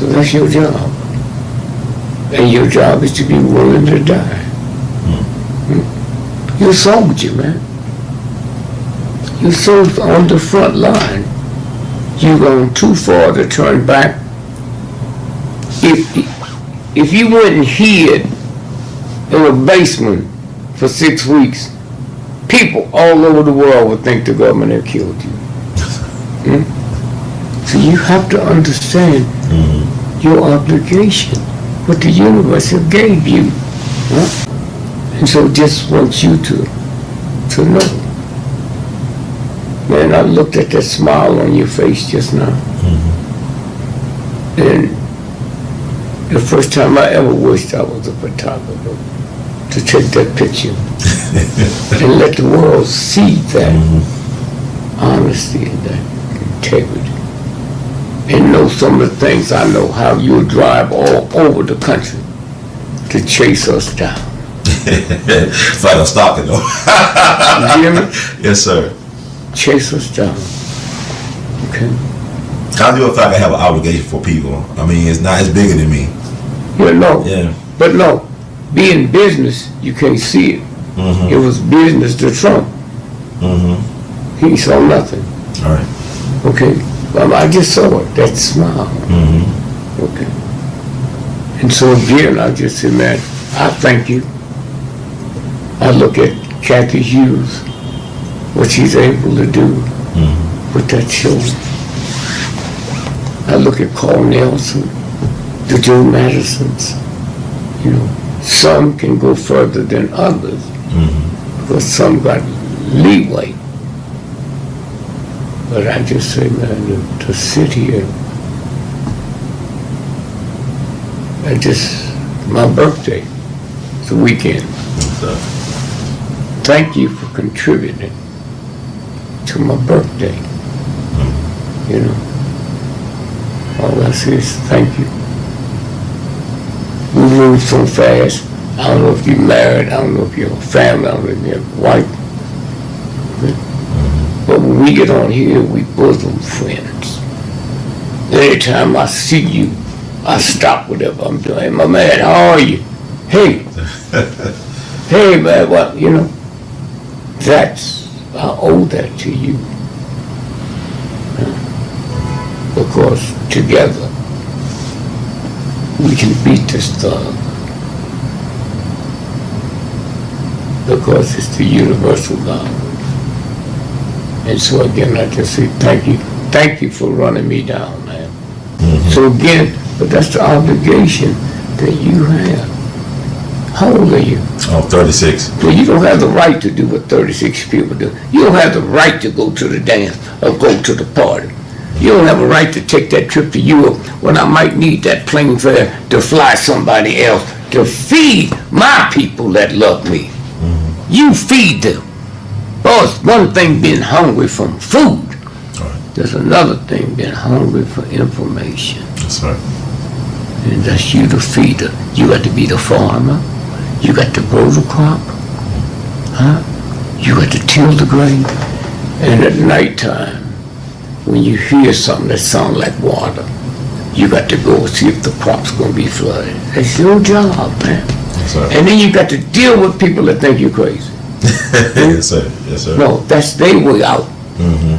So that's your job. And your job is to be willing to die. You're a soldier, man. You're so on the front line. You've gone too far to turn back. If you went and hid in a basement for 6 weeks, people all over the world would think the government had killed you. So you have to understand your obligation, what the universe have gave you. And so just want you to know. Man, I looked at that smile on your face just now. And the first time I ever wished I was a photographer, to take that picture and let the world see that honesty and that integrity. And know some of the things I know, how you'll drive all over the country to chase us down. It's like I'm stalking though. You hear me? Yes, sir. Chase us down. Okay? I do feel like I have an obligation for people. I mean, it's bigger than me. Yeah. But no, being business, you can't see it. It was business to Trump. He saw nothing. All right. Okay? Well, I just saw it, that smile. Okay? And so again, I just said, man, I thank you. I look at Kathy Hughes, what she's able to do with that show. I look at Carl Nelson, the Joe Madisons. You know, some can go further than others because some got leeway. But I just say, man, to sit here, my birthday, it's a weekend. Thank you for contributing to my birthday. You know, all I say is thank you. We move so fast. I don't know if you're married, I don't know if you're a family, I don't know if you're a wife. But when we get on here, we bosom friends. Anytime I see you, I stop whatever I'm doing. Hey, my man, how are you? Hey. Hey, man, what, you know? I owe that to you. Because together, we can beat this thug. Because it's the universal God. And so again, I just say thank you. Thank you for running me down, man. So again, but that's the obligation that you have. How old are you? Oh, 36. Well, you don't have the right to do what 36 people do. You don't have the right to go to the dance or go to the party. You don't have a right to take that trip to Europe when I might need that plane fare to fly somebody else to feed my people that love me. You feed them. Oh, it's one thing being hungry from food. There's another thing being hungry for information. That's right. And that's you the feeder. You got to be the farmer. You got to grow the crop. You got to till the grain. And at nighttime, when you hear something that sounds like water, you got to go see if the crop's going to be flooded. That's your job, man. Yes, sir. And then you got to deal with people that think you're crazy. Yes, sir. Yes, sir. No, that's their way out.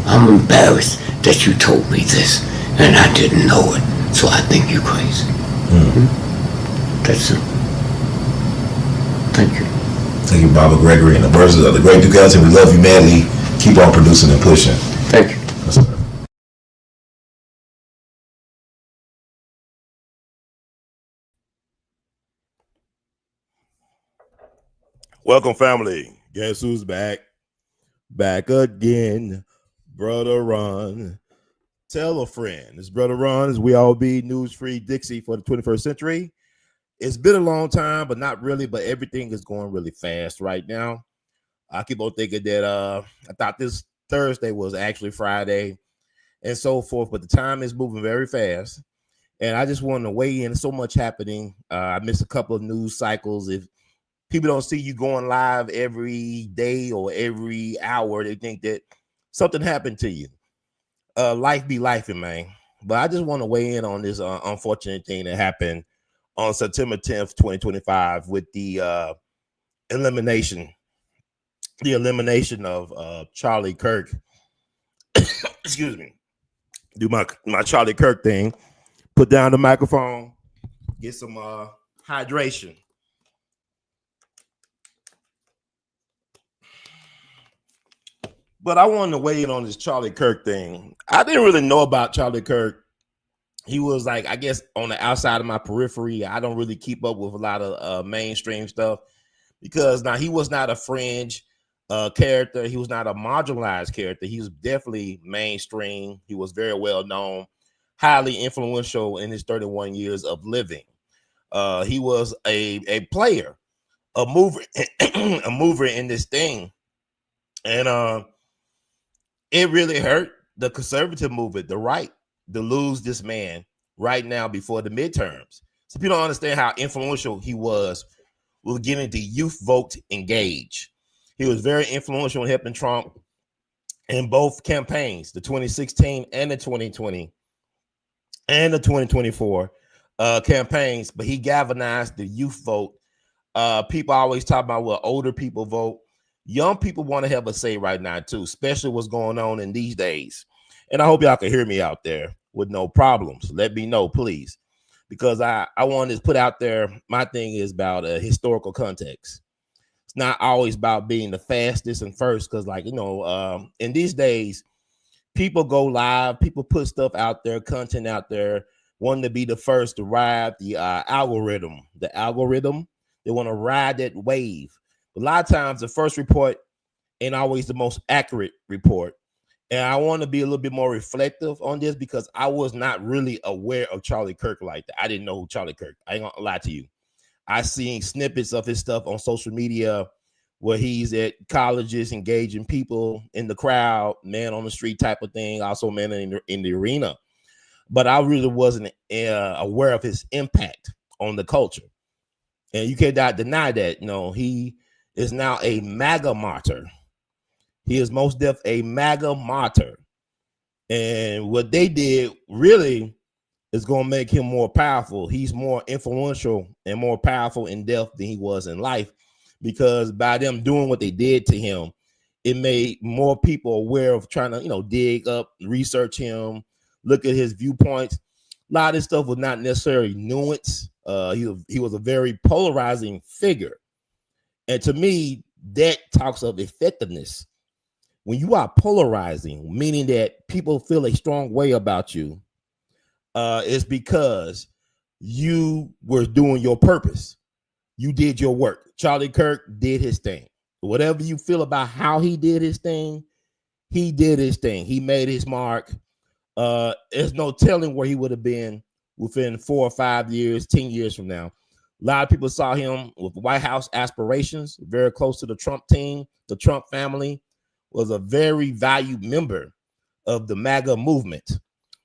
I'm embarrassed that you told me this, and I didn't know it, so I think you're crazy. That's it. Thank you. Thank you, Baba Gregory, and the birds of the great Duke Ellington. We love you madly. Keep on producing and pushing. Thank you. Yes, sir. Welcome, family. Guess who's back? Back again. Brother Ron. Tell a friend. It's Brother Ron's We All Be News Free Dixie for the 21st century. It's been a long time, but not really. But everything is going really fast right now. I keep on thinking that I thought this Thursday was actually Friday and so forth. But the time is moving very fast. And I just wanted to weigh in. So much happening. I missed a couple of news cycles. If people don't see you going live every day or every hour, they think that something happened to you. Life be lifing, man. But I just want to weigh in on this unfortunate thing that happened on September 10th, 2025 with the elimination of Charlie Kirk. Excuse me. Do my Charlie Kirk thing. Put down the microphone. Get some hydration. But I wanted to weigh in on this Charlie Kirk thing. I didn't really know about Charlie Kirk. He was like, I guess, on the outside of my periphery. I don't really keep up with a lot of mainstream stuff because now he was not a fringe character. He was not a marginalized character. He was definitely mainstream. He was very well known, highly influential in his 31 years of living. He was a player, a mover, a mover in this thing. And it really hurt the conservative movement, the right, to lose this man right now before the midterms. So people don't understand how influential he was with getting the youth vote engaged. He was very influential in helping Trump in both campaigns, the 2016 and the 2020 and the 2024 campaigns, but he galvanized the youth vote. People always talk about what older people vote. Young people want to have a say right now too, especially what's going on in these days. And I hope y'all can hear me out there with no problems. Let me know, please, because I want to put out there, my thing is about a historical context. It's not always about being the fastest and first, because like, in these days, people go live, people put stuff out there, content out there, wanting to be the first to ride the algorithm. They want to ride that wave. A lot of times the first report ain't always the most accurate report. And I want to be a little bit more reflective on this because I was not really aware of Charlie Kirk like that. I didn't know who Charlie Kirk. I ain't gonna lie to you. I seen snippets of his stuff on social media where he's at colleges engaging people in the crowd, man on the street type of thing, also man in the arena. But I really wasn't aware of his impact on the culture. And you cannot deny that. He is now a MAGA martyr. He is most definitely a MAGA martyr. And what they did really is going to make him more powerful. He's more influential and more powerful in death than he was in life, because by them doing what they did to him, it made more people aware of trying to, dig up, research him, look at his viewpoints. A lot of this stuff was not necessarily nuanced. He was a very polarizing figure. And to me, that talks of effectiveness. When you are polarizing, meaning that people feel a strong way about you, it's because you were doing your purpose. You did your work. Charlie Kirk did his thing. Whatever you feel about how he did his thing, he did his thing. He made his mark. There's no telling where he would have been within 4 or 5 years, 10 years from now. A lot of people saw him with White House aspirations, very close to the Trump team. The Trump family was a very valued member of the MAGA movement.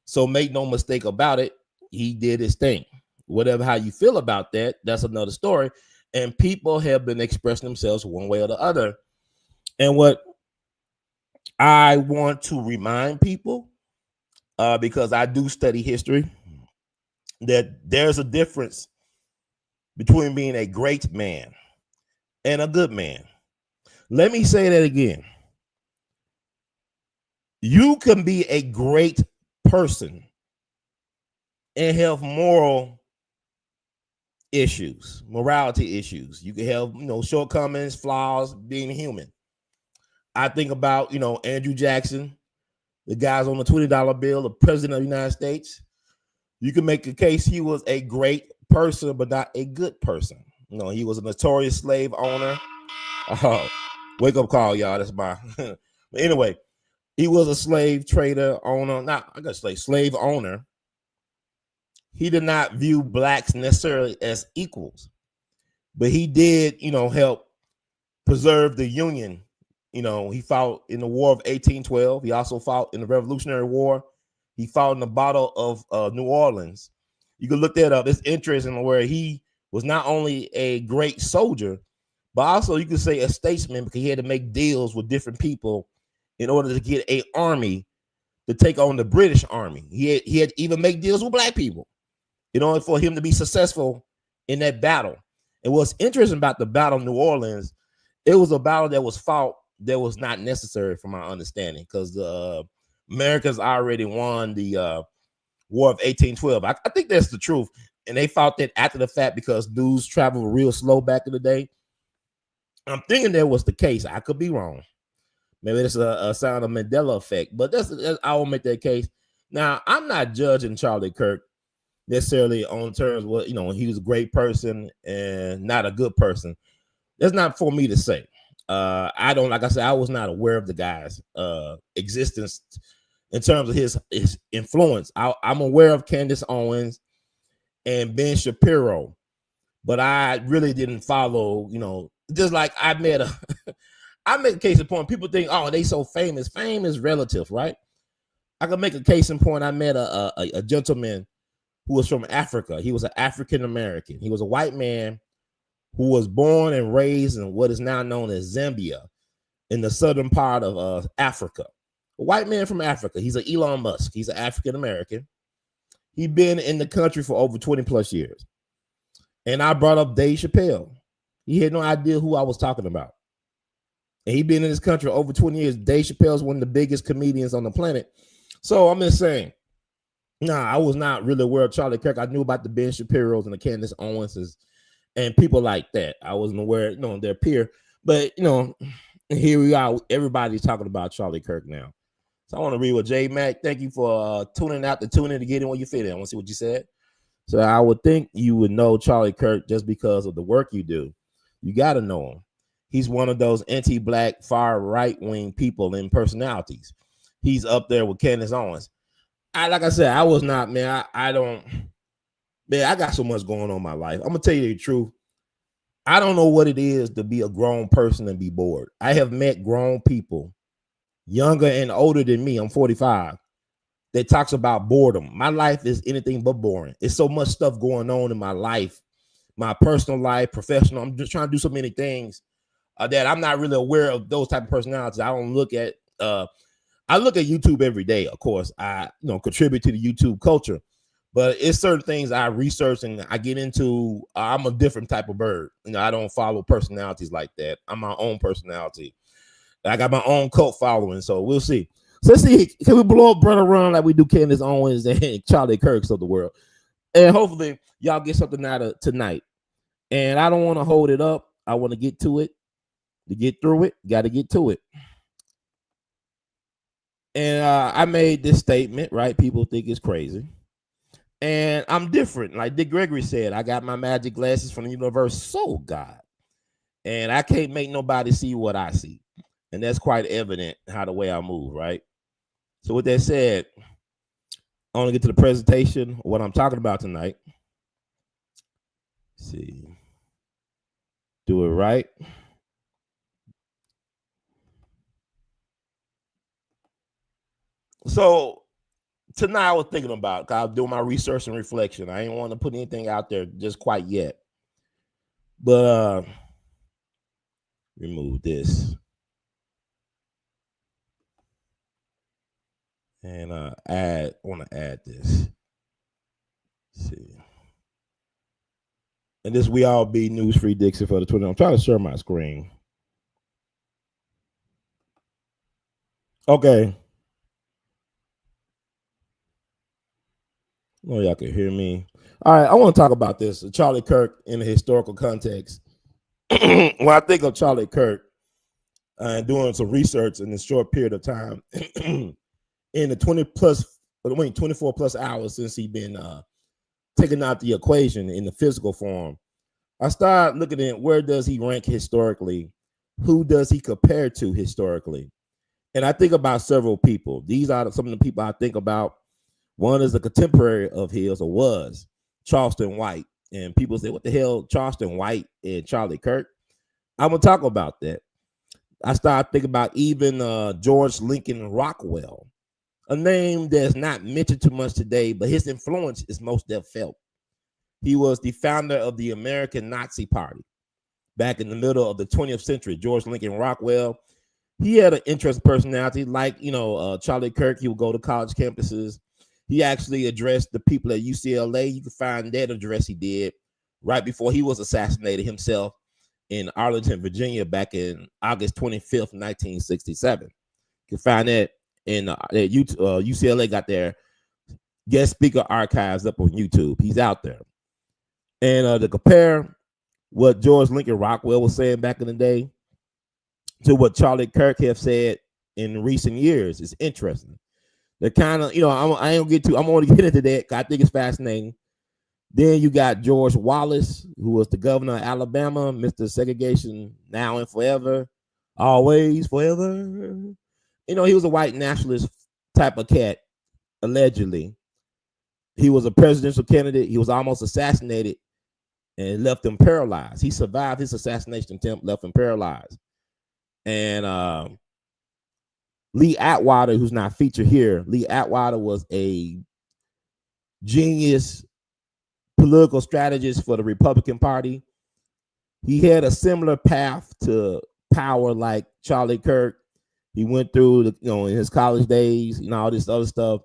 So make no mistake about it, he did his thing. Whatever how you feel about that, that's another story. And people have been expressing themselves one way or the other. And what I want to remind people, because I do study history, that there's a difference between being a great man and a good man. Let me say that again. You can be a great person and have moral issues, morality issues. You can have, shortcomings, flaws, being human. I think about, Andrew Jackson, the guys on the $20 bill, the president of the United States. You can make a case he was a great person, but not a good person. He was a notorious slave owner. Wake up call, y'all. That's my. But anyway, he was a slave trader owner. Slave owner. He did not view blacks necessarily as equals, but he did, help preserve the Union. He fought in the War of 1812. He also fought in the Revolutionary War. He fought in the Battle of New Orleans. You can look that up. It's interesting where he was not only a great soldier, but also you could say a statesman, because he had to make deals with different people in order to get an army to take on the British army. He had even make deals with black people in order for him to be successful in that battle. And what's interesting about the Battle of New Orleans, it was a battle that was fought that was not necessary from my understanding, because the Americans already won the War of 1812. I think that's the truth. And they fought that after the fact because news traveled real slow back in the day. I'm thinking that was the case. I could be wrong. Maybe it's a sign of Mandela effect, but that's I will make that case. Now, I'm not judging Charlie Kirk necessarily on terms of what, he was a great person and not a good person. That's not for me to say. I don't, like I said, I was not aware of the guy's existence in terms of his influence. I'm aware of Candace Owens and Ben Shapiro, but I really didn't follow, just like I made a case in point. People think, oh, they so famous. Fame is relative, right? I can make a case in point. I met a gentleman who was from Africa. He was an African American. He was a white man who was born and raised in what is now known as Zambia, in the southern part of Africa. A white man from Africa. He's an Elon Musk. He's an African American. He'd been in the country for over 20 plus years. And I brought up Dave Chappelle. He had no idea who I was talking about. And he'd been in this country over 20 years. Dave Chappelle is one of the biggest comedians on the planet. So I'm just saying, I was not really aware of Charlie Kirk. I knew about the Ben Shapiro's and the Candace Owenses and people like that. I wasn't aware, their peer. But, here we are. Everybody's talking about Charlie Kirk now. So I want to read what J Mac. Thank you for tuning in to get in where you fit in. I want to see what you said. So I would think you would know Charlie Kirk just because of the work you do. You got to know him. He's one of those anti-black, far right-wing people and personalities. He's up there with Candace Owens. Like I said, I was not, man. I got so much going on in my life. I'm gonna tell you the truth. I don't know what it is to be a grown person and be bored. I have met grown people, younger and older than me. I'm 45. That talks about boredom. My life is anything but boring. It's so much stuff going on in my life, my personal life, professional. I'm just trying to do so many things that I'm not really aware of those type of personalities. I don't look at. I look at YouTube every day. Of course, I contribute to the YouTube culture, but it's certain things I research and I get into. I'm a different type of bird. I don't follow personalities like that. I'm my own personality. I got my own cult following, so we'll see. So let's see, can we blow up Brother Run like we do Candace Owens and Charlie Kirks of the world? And hopefully y'all get something out of tonight. And I don't want to hold it up. I want to get to it. To get through it, got to get to it. And I made this statement, right? People think it's crazy. And I'm different. Like Dick Gregory said, I got my magic glasses from the universal God. And I can't make nobody see what I see. And that's quite evident how the way I move, right? So with that said, I want to get to the presentation, what I'm talking about tonight. Let's see. Do it right. So tonight I was thinking about, because I was doing my research and reflection. I ain't want to put anything out there just quite yet. But remove this. And want to add this. Let's see. And this We All Be News Free Dixie for the Twitter. I'm trying to share my screen. Okay. Oh, y'all can hear me. All right, I want to talk about this. Charlie Kirk in a historical context. When I think of Charlie Kirk and doing some research in this short period of time, in the 24 plus hours since he's been taken out the equation in the physical form, I started looking at where does he rank historically? Who does he compare to historically? And I think about several people. These are some of the people I think about. One is a contemporary of his, or was, Charleston White. And people say, what the hell, Charleston White and Charlie Kirk? I'm going to talk about that. I started thinking about even George Lincoln Rockwell, a name that's not mentioned too much today, but his influence is most definitely felt. He was the founder of the American Nazi Party back in the middle of the 20th century. George Lincoln Rockwell, he had an interesting personality, like Charlie Kirk. He would go to college campuses. He actually addressed the people at UCLA. You can find that address he did right before he was assassinated himself in Arlington, Virginia, back in August 25th, 1967. You can find that in UCLA got their guest speaker archives up on YouTube. He's out there. And to compare what George Lincoln Rockwell was saying back in the day to what Charlie Kirk have said in recent years is interesting. They're kind of, I ain't gonna get to, I'm gonna get into that because I think it's fascinating. Then you got George Wallace, who was the governor of Alabama, Mr. Segregation now and forever, always forever. He was a white nationalist type of cat, allegedly. He was a presidential candidate. He was almost assassinated and left him paralyzed. He survived his assassination attempt, left him paralyzed. And Lee Atwater, who's not featured here, Lee Atwater was a genius political strategist for the Republican Party. He had a similar path to power like Charlie Kirk. He went through, in his college days, all this other stuff.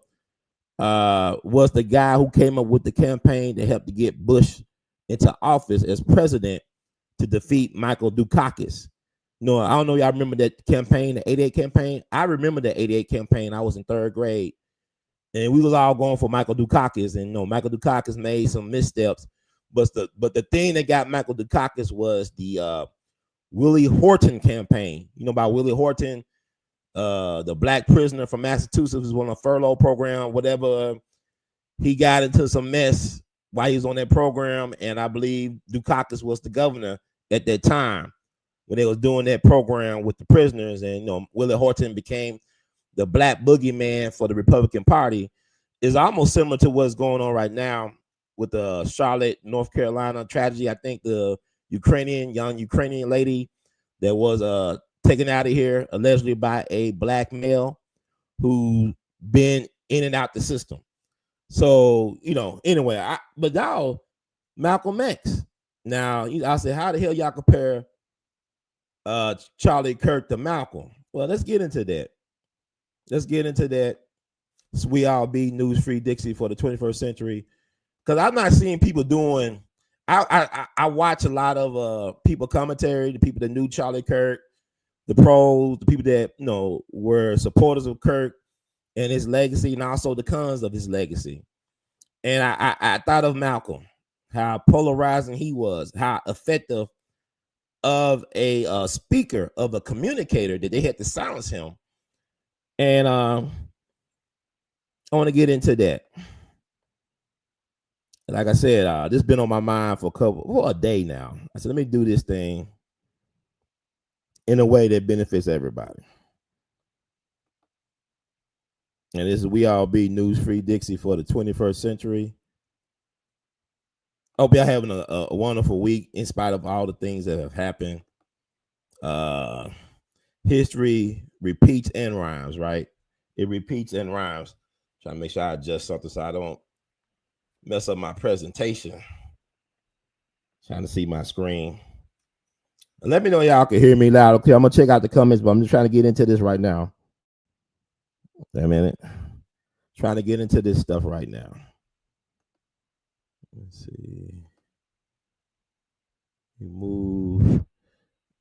Was the guy who came up with the campaign that helped to get Bush into office as president to defeat Michael Dukakis. I don't know y'all remember that campaign, the 88 campaign. I remember the 88 campaign. I was in third grade, and we was all going for Michael Dukakis, and Michael Dukakis made some missteps, but the thing that got Michael Dukakis was the Willie Horton campaign. About Willie Horton, the black prisoner from Massachusetts was on a furlough program, whatever. He got into some mess while he was on that program, and I believe Dukakis was the governor at that time when they was doing that program with the prisoners, and Willie Horton became the black boogeyman for the Republican Party. Is almost similar to what's going on right now with the Charlotte, North Carolina tragedy. I think the young Ukrainian lady that was taken out of here allegedly by a black male who been in and out the system. So, anyway, but now Malcolm X. Now, I said, how the hell y'all compare Charlie Kirk to Malcolm? Well, let's get into that. So we all be News Free Dixie for the 21st century. Because I'm not seeing people doing, I watch a lot of people commentary, the people that knew Charlie Kirk, the pros, the people that, were supporters of Kirk and his legacy, and also the cons of his legacy. And I thought of Malcolm, how polarizing he was, how effective of a speaker, of a communicator, that they had to silence him. And I want to get into that. Like I said, this has been on my mind for a day now. I said, let me do this thing in a way that benefits everybody. And this is We All Be News Free Dixie for the 21st century. Hope y'all having a wonderful week in spite of all the things that have happened. History repeats and rhymes, right? It repeats and rhymes. Trying to make sure I adjust something so I don't mess up my presentation. Trying to see my screen. And let me know y'all can hear me loud. Okay, I'm gonna check out the comments, but I'm just trying to get into this right now. Wait a minute. Trying to get into this stuff right now. Let's see. Move.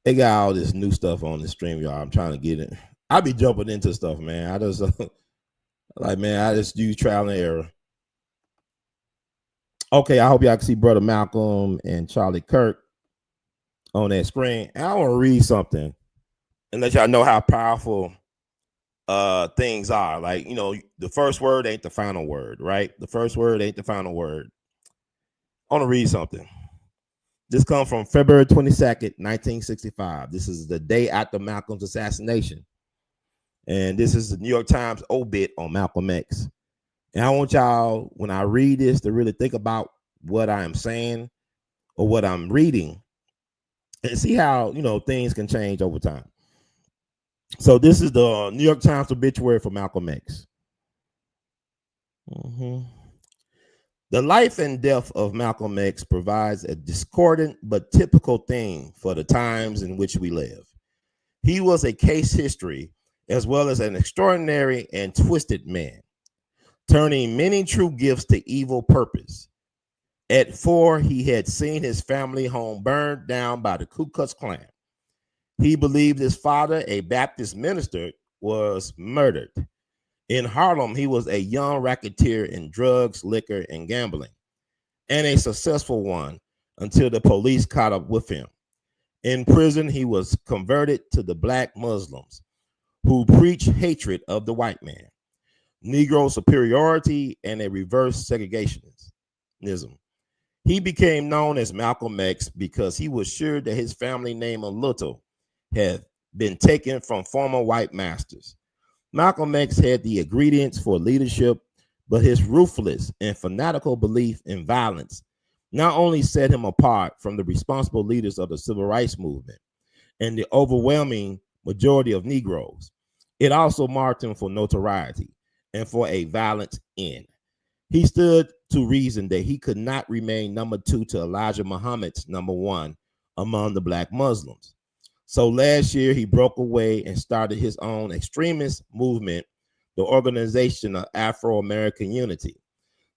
They got all this new stuff on the stream, y'all. I'm trying to get it. I be jumping into stuff, man. I just I just use trial and error. Okay, I hope y'all can see Brother Malcolm and Charlie Kirk on that screen. And I want to read something and let y'all know how powerful things are. Like, the first word ain't the final word, right? The first word ain't the final word. I want to read something. This comes from February 22nd, 1965. This is the day after Malcolm's assassination. And this is the New York Times obit on Malcolm X. And I want y'all, when I read this, to really think about what I am saying or what I'm reading and see how, things can change over time. So this is the New York Times obituary for Malcolm X. The life and death of Malcolm X provides a discordant but typical theme for the times in which we live. He was a case history as well as an extraordinary and twisted man, turning many true gifts to evil purpose. At 4, he had seen his family home burned down by the Ku Klux Klan. He believed his father, a Baptist minister, was murdered. In Harlem, he was a young racketeer in drugs, liquor, and gambling, and a successful one until the police caught up with him. In prison, he was converted to the black Muslims who preach hatred of the white man, Negro superiority, and a reverse segregationism. He became known as Malcolm X because he was sure that his family name of Little had been taken from former white masters. Malcolm X had the ingredients for leadership, but his ruthless and fanatical belief in violence not only set him apart from the responsible leaders of the civil rights movement and the overwhelming majority of Negroes, it also marked him for notoriety and for a violent end. He stood to reason that he could not remain number 2 to Elijah Muhammad's number 1 among the black Muslims. So last year, he broke away and started his own extremist movement, the Organization of Afro-American Unity,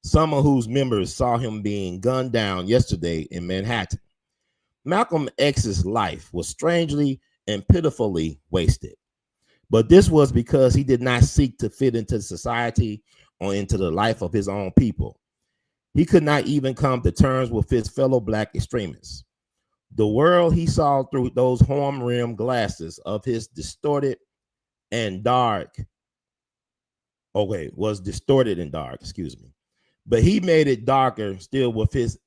some of whose members saw him being gunned down yesterday in Manhattan. Malcolm X's life was strangely and pitifully wasted, but this was because he did not seek to fit into society or into the life of his own people. He could not even come to terms with his fellow black extremists. The world he saw through those horn-rimmed glasses of his distorted and dark, was distorted and dark, excuse me. But he made it darker still with his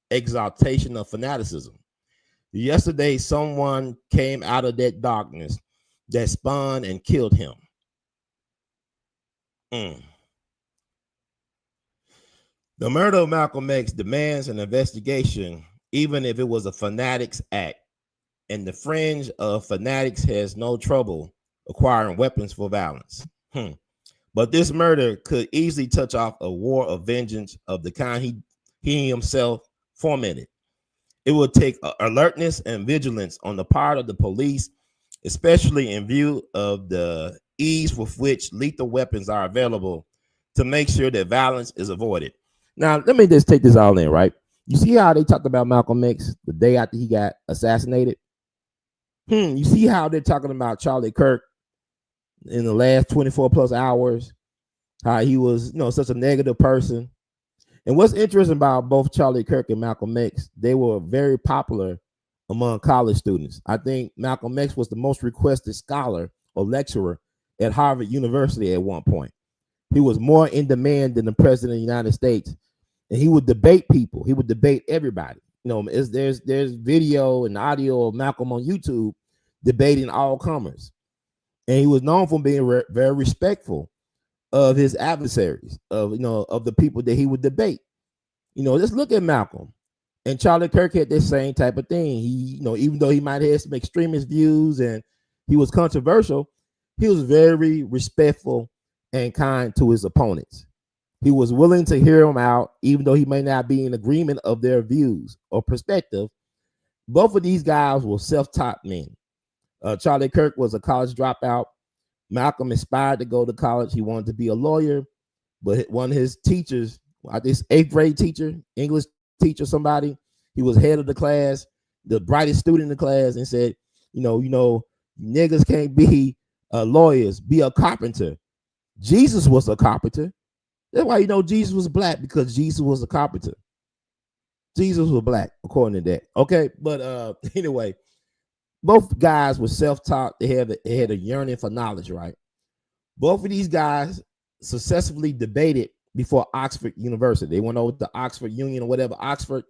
exaltation of fanaticism. Yesterday, someone came out of that darkness that spawned and killed him. The murder of Malcolm X demands an investigation, even if it was a fanatic's act, and the fringe of fanatics has no trouble acquiring weapons for violence. But this murder could easily touch off a war of vengeance of the kind he himself fomented. It would take alertness and vigilance on the part of the police, especially in view of the ease with which lethal weapons are available, to make sure that violence is avoided. Now, let me just take this all in, right? You see how they talked about Malcolm X the day after he got assassinated? You see how they're talking about Charlie Kirk in the last 24 plus hours, how he was, such a negative person. And what's interesting about both Charlie Kirk and Malcolm X, they were very popular among college students. I think Malcolm X was the most requested scholar or lecturer at Harvard University at one point. He was more in demand than the president of the United States. And he would debate people. He would debate everybody. There's video and audio of Malcolm on YouTube debating all comers. And he was known for being very respectful of his adversaries, of the people that he would debate. Let's look at Malcolm. And Charlie Kirk had this same type of thing. He, even though he might have some extremist views and he was controversial, he was very respectful and kind to his opponents. He was willing to hear them out, even though he may not be in agreement of their views or perspective. Both of these guys were self-taught men. Charlie Kirk was a college dropout. Malcolm aspired to go to college. He wanted to be a lawyer, but one of his teachers, I think 8th grade teacher, English teacher, somebody, he was head of the class, the brightest student in the class, and said, niggas can't be lawyers, be a carpenter. Jesus was a carpenter. That's why Jesus was black, because Jesus was a carpenter. Jesus was black, according to that. Okay, but anyway, both guys were self-taught. They had a yearning for knowledge, right? Both of these guys successfully debated before Oxford University. They went over to Oxford Union or whatever, Oxford,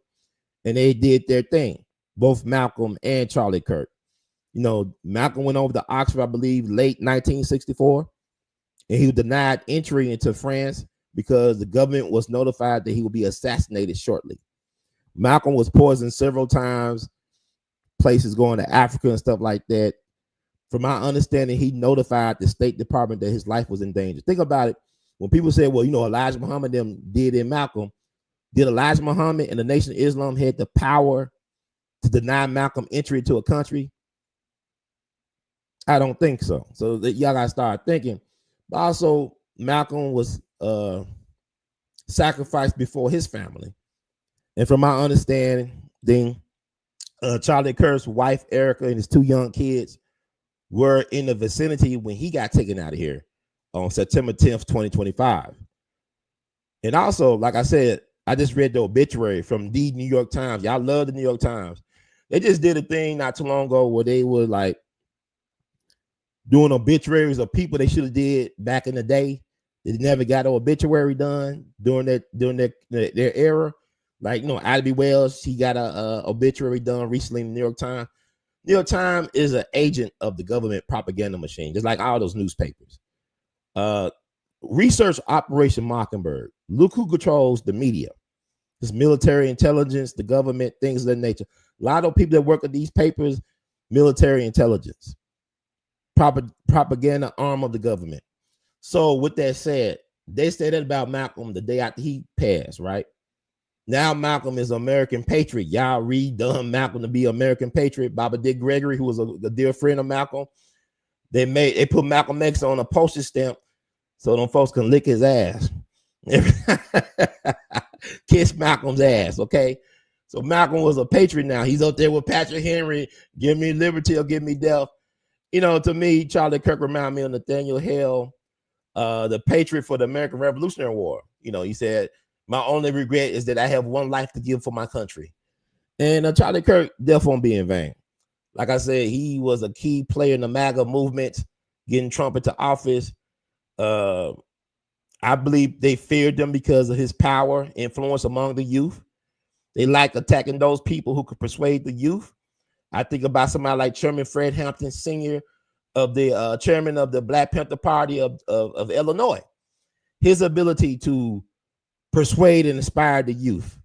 and they did their thing. Both Malcolm and Charlie Kirk. Malcolm went over to Oxford, I believe, late 1964, and he was denied entry into France because the government was notified that he would be assassinated shortly. Malcolm was poisoned several times, places going to Africa and stuff like that. From my understanding, he notified the State Department that his life was in danger. Think about it. When people say, well, Elijah Muhammad them did in Malcolm, did Elijah Muhammad and the Nation of Islam had the power to deny Malcolm entry into a country? I don't think so. So y'all gotta start thinking. But also, Malcolm was sacrificed before his family, and from my understanding, Charlie Kirk's wife Erica and his 2 young kids were in the vicinity when he got taken out of here on September 10th, 2025. And also, like I said, I just read the obituary from the New York Times. Y'all love the New York Times. They just did a thing not too long ago where they were like doing obituaries of people they should have did back in the day. They never got an obituary done during their era. Like, Ivy Wells, he got a obituary done recently in the New York Times. New York Times is an agent of the government propaganda machine, just like all those newspapers. Research Operation Mockingbird. Look who controls the media. It's military intelligence, the government, things of that nature. A lot of people that work at these papers, military intelligence, propaganda arm of the government. So with that said, they said that about Malcolm the day after he passed, right? Now Malcolm is an American patriot. Y'all redone Malcolm to be American patriot. Baba Dick Gregory, who was a dear friend of Malcolm, they put Malcolm X on a postage stamp so them folks can lick his ass. Kiss Malcolm's ass, okay? So Malcolm was a patriot now. He's up there with Patrick Henry, give me liberty or give me death. To me, Charlie Kirk reminded me of Nathaniel Hale, the patriot for the American Revolutionary War. He said, my only regret is that I have one life to give for my country. And Charlie Kirk, death won't be in vain. Like I said, he was a key player in the MAGA movement, getting Trump into office. I believe they feared him because of his power, influence among the youth. They like attacking those people who could persuade the youth. I think about somebody like Chairman Fred Hampton Sr., of the chairman of the Black Panther Party of Illinois. His ability to persuade and inspire the youth.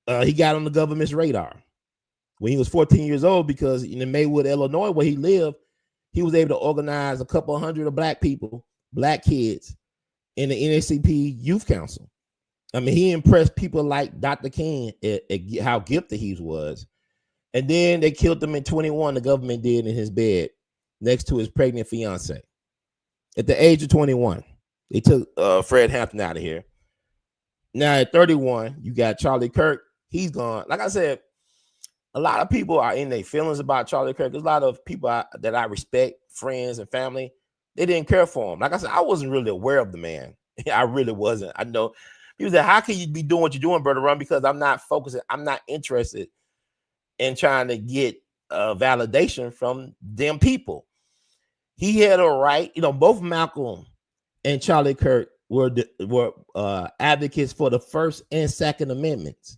He got on the government's radar when he was 14 years old because in Maywood, Illinois, where he lived, he was able to organize a couple hundred of black people, black kids, in the NAACP Youth Council. I mean, he impressed people like Dr. King at how gifted he was. And then they killed him in 21, the government did, in his bed next to his pregnant fiance. At the age of 21, they took Fred Hampton out of here. Now at 31, you got Charlie Kirk. He's gone. Like I said, a lot of people are in their feelings about Charlie Kirk. There's a lot of people that I respect, friends and family. They didn't care for him. Like I said, I wasn't really aware of the man. I really wasn't. I know people said, how can you be doing what you're doing, Brother Ron? Because I'm not focusing. I'm not interested in trying to get validation from them people. He had a right. Both Malcolm and Charlie Kirk were advocates for the First and Second Amendments.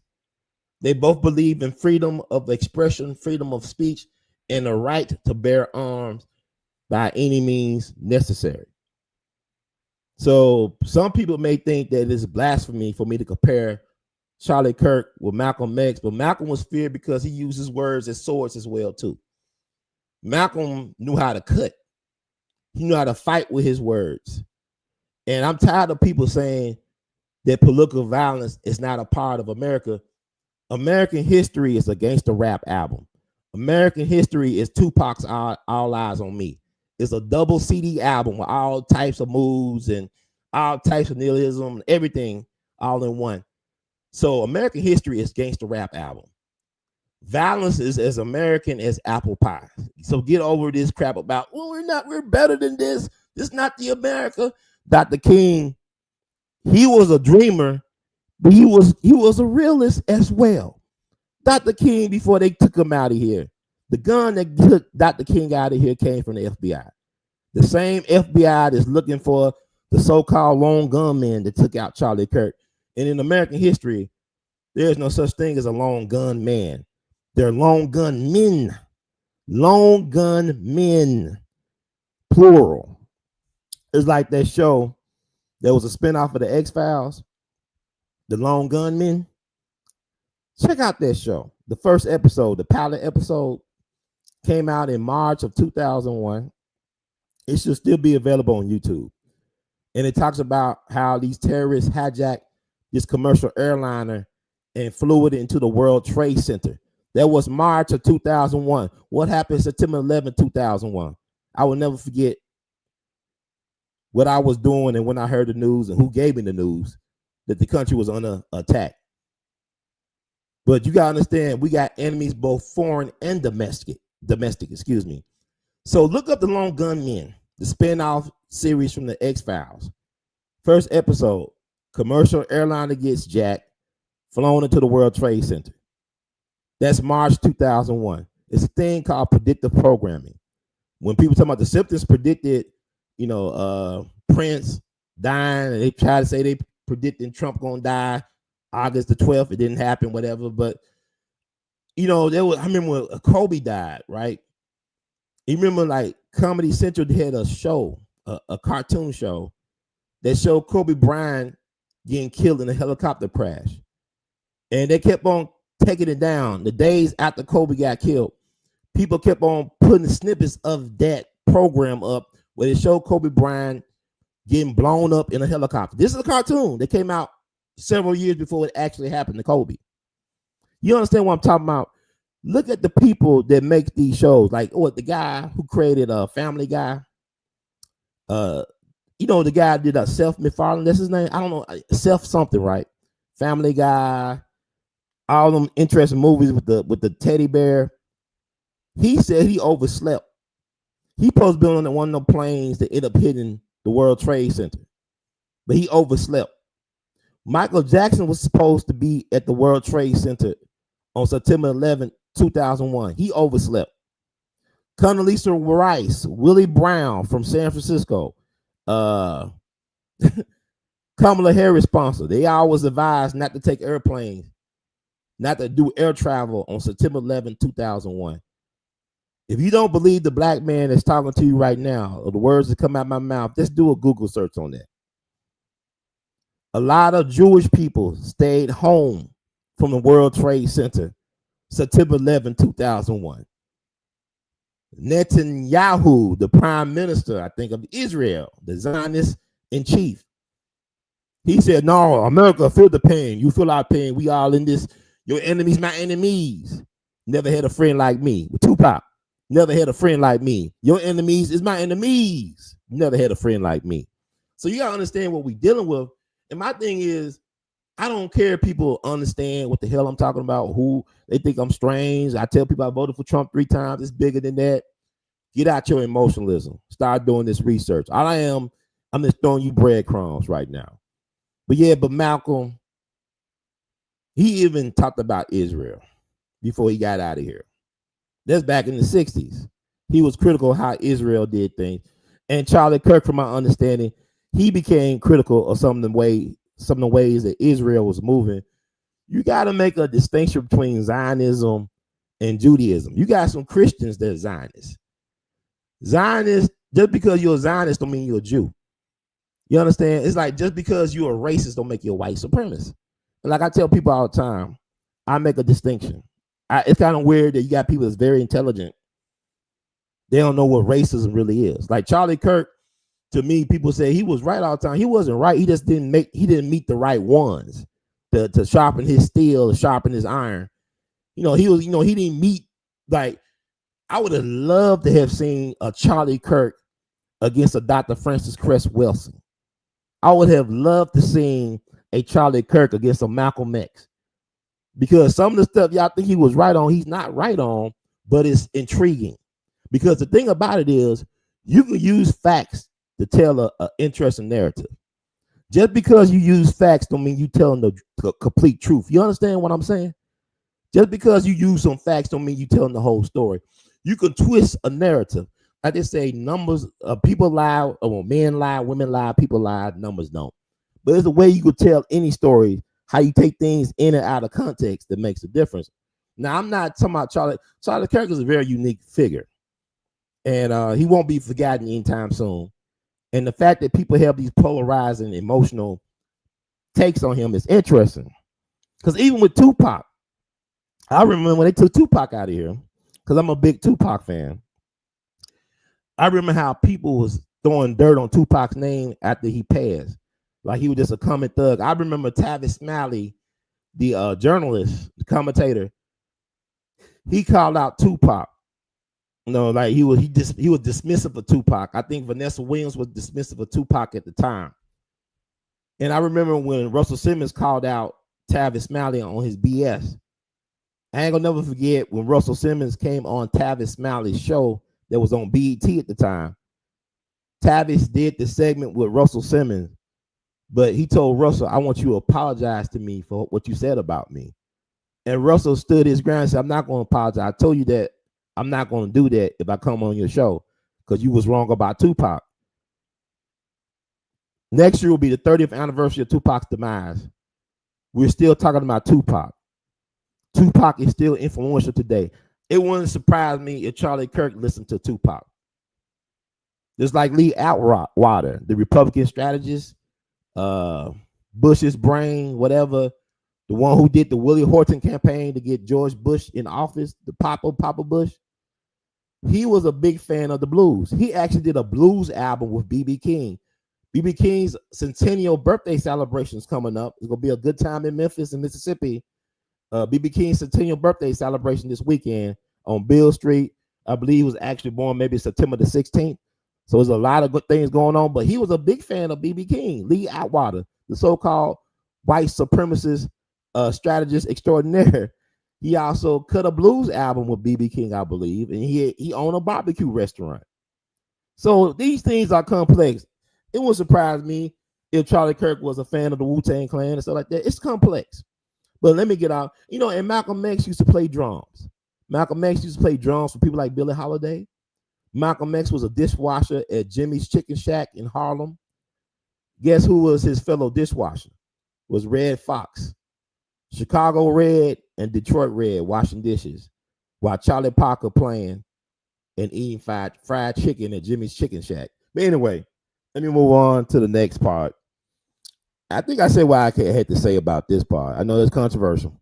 They both believe in freedom of expression, freedom of speech, and the right to bear arms by any means necessary. So some people may think that it's blasphemy for me to compare Charlie Kirk with Malcolm X, but Malcolm was feared because he used his words as swords as well too. Malcolm knew how to cut. He knew how to fight with his words. And I'm tired of people saying that political violence is not a part of America. American History is a gangster rap album. American History is Tupac's All Eyes on Me. It's a double CD album with all types of moves and all types of nihilism and everything all in one. So American History is gangster rap album. Violence is as American as apple pie. So get over this crap about, we're better than this. This is not the America. Dr. King, he was a dreamer, but he was a realist as well. Dr. King, before they took him out of here, the gun that took Dr. King out of here came from the FBI. The same FBI that's looking for the so-called lone gunmen that took out Charlie Kirk. And in American history, there's no such thing as a lone gun man. They're lone gun men. Lone gun men, plural. It's like that show. There was a spinoff of the X-Files, the Lone Gunmen. Check out that show. The first episode, the pilot episode, came out in March of 2001. It should still be available on YouTube. And it talks about how these terrorists hijacked this commercial airliner and flew it into the World Trade Center. That was March of 2001. What happened September 11, 2001? I will never forget what I was doing and when I heard the news and who gave me the news that the country was under attack. But you got to understand, we got enemies both foreign and domestic, excuse me. So look up The Lone Gunmen, the spin-off series from the X-Files. First episode, commercial airliner gets jacked, flown into the World Trade Center. That's March 2001. It's a thing called predictive programming. When people talk about the Simpsons predicted, Prince dying, and they try to say they predicting Trump gonna die August the 12th. It didn't happen, whatever. But I remember when Kobe died, right? You remember like Comedy Central had a show, a cartoon show that showed Kobe Bryant getting killed in a helicopter crash. And they kept on taking it down. The days after Kobe got killed, people kept on putting snippets of that program up where they showed Kobe Bryant getting blown up in a helicopter. This is a cartoon that came out several years before it actually happened to Kobe. You understand what I'm talking about? Look at the people that make these shows. Like, the guy who created Family Guy. The guy did Seth MacFarlane. That's his name. I don't know. Seth something, right? Family Guy. All them interesting movies with the teddy bear. He said he overslept. He supposed to be on one of the planes that ended up hitting the World Trade Center, but he overslept. Michael Jackson was supposed to be at the World Trade Center on September 11, 2001. He overslept. Condoleezza Rice, Willie Brown from San Francisco, Kamala Harris sponsor. They always advised not to take airplanes, not to do air travel on September 11, 2001. If you don't believe the black man that's talking to you right now, or the words that come out of my mouth, just do a Google search on that. A lot of Jewish people stayed home from the World Trade Center, September 11, 2001. Netanyahu, the prime minister, I think, of Israel, the Zionist in chief, he said, no, America, feel the pain. You feel our pain. We all in this. Your enemies, my enemies. Never had a friend like me. With Tupac. Never had a friend like me. Your enemies is my enemies. Never had a friend like me. So you gotta understand what we're dealing with. And my thing is, I don't care if people understand what the hell I'm talking about, who they think I'm strange. I tell people I voted for Trump 3 times. It's bigger than that. Get out your emotionalism. Start doing this research. I'm just throwing you breadcrumbs right now. But Malcolm, he even talked about Israel before he got out of here. That's back in the 60s. He was critical of how Israel did things. And Charlie Kirk, from my understanding, he became critical of some of the ways that Israel was moving. You got to make a distinction between Zionism and Judaism. You got some Christians that are Zionists. Zionists, just because you're a Zionist don't mean you're a Jew. You understand? It's like just because you're a racist don't make you a white supremacist. And like I tell people all the time, I make a distinction. It's kind of weird that you got people that's very intelligent. They don't know what racism really is. Like Charlie Kirk, to me, people say he was right all the time. He wasn't right. He just didn't meet the right ones to sharpen his steel, to sharpen his iron. He didn't meet, like, I would have loved to have seen a Charlie Kirk against a Dr. Francis Cress Wilson. I would have loved to see a Charlie Kirk against a Malcolm X. Because some of the stuff y'all think he was right on, he's not right on, but it's intriguing. Because the thing about it is, you can use facts to tell an interesting narrative. Just because you use facts don't mean you telling the complete truth. You understand what I'm saying? Just because you use some facts don't mean you telling the whole story. You can twist a narrative. Like they say, numbers, people lie, men lie, women lie, people lie, numbers don't. But there's a way you could tell any story, how you take things in and out of context that makes a difference. Now, I'm not talking about Charlie. Charlie Kirk is a very unique figure. And he won't be forgotten anytime soon. And the fact that people have these polarizing emotional takes on him is interesting. Because even with Tupac, I remember when they took Tupac out of here, because I'm a big Tupac fan. I remember how people was throwing dirt on Tupac's name after he passed. Like he was just a common thug. I remember Tavis Smiley, the journalist, the commentator, he called out Tupac. Like he was dismissive of Tupac. I think Vanessa Williams was dismissive of Tupac at the time. And I remember when Russell Simmons called out Tavis Smiley on his BS. I ain't gonna never forget when Russell Simmons came on Tavis Smiley's show that was on BET at the time. Tavis did the segment with Russell Simmons, but he told Russell, I want you to apologize to me for what you said about me. And Russell stood his ground and said, I'm not going to apologize. I told you that I'm not going to do that if I come on your show because you was wrong about Tupac. Next year will be the 30th anniversary of Tupac's demise. We're still talking about Tupac. Tupac is still influential today. It wouldn't surprise me if Charlie Kirk listened to Tupac. Just like Lee Atwater, the Republican strategist, Bush's brain, whatever, the one who did the Willie Horton campaign to get George Bush in office, the Papa Bush. He was a big fan of the blues. He actually did a blues album with B.B. King. B.B. King's centennial birthday celebration is coming up. It's going to be a good time in Memphis and Mississippi. B.B. King's centennial birthday celebration this weekend on Bill Street. I believe he was actually born maybe September the 16th. So there's a lot of good things going on, but he was a big fan of B.B. King, Lee Atwater, the so-called white supremacist strategist extraordinaire. He also cut a blues album with B.B. King, I believe, and he owned a barbecue restaurant. So these things are complex. It wouldn't surprise me if Charlie Kirk was a fan of the Wu-Tang Clan and stuff like that. It's complex. But let me get out. And Malcolm X used to play drums. Malcolm X used to play drums for people like Billie Holiday. Malcolm X was a dishwasher at Jimmy's Chicken Shack in Harlem. Guess who was his fellow dishwasher? Was Red Fox. Chicago Red and Detroit Red washing dishes while Charlie Parker playing and eating fried chicken at Jimmy's Chicken Shack. But anyway, let me move on to the next part. I think I said what I had to say about this part. I know it's controversial,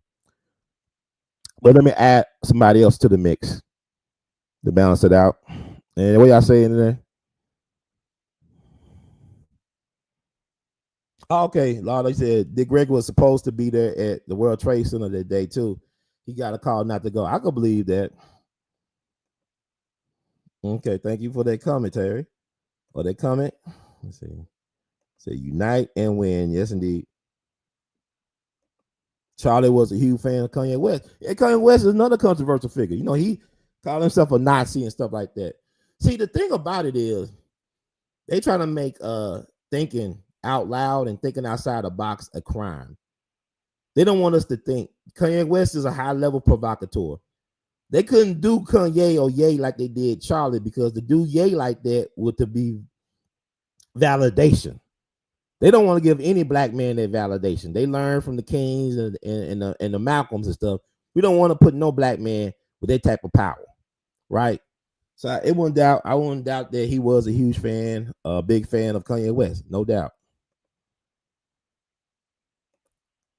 but let me add somebody else to the mix to balance it out. And what y'all saying today? Okay, Lord, they said Dick Gregory was supposed to be there at the World Trade Center that day too. He got a call not to go. I could believe that. Okay, thank you for that commentary or that comment. Let's see. Say unite and win. Yes, indeed. Charlie was a huge fan of Kanye West. And Kanye West is another controversial figure. He called himself a Nazi and stuff like that. See, the thing about it is they trying to make thinking out loud and thinking outside the box a crime. They don't want us to think. Kanye West is a high-level provocateur. They couldn't do Kanye or Ye like they did Charlie because to do Ye like that would to be validation. They don't want to give any black man that validation. They learned from the Kings and the Malcolms and stuff. We don't want to put no black man with that type of power, right? So I wouldn't doubt that he was a huge fan, a big fan of Kanye West, no doubt.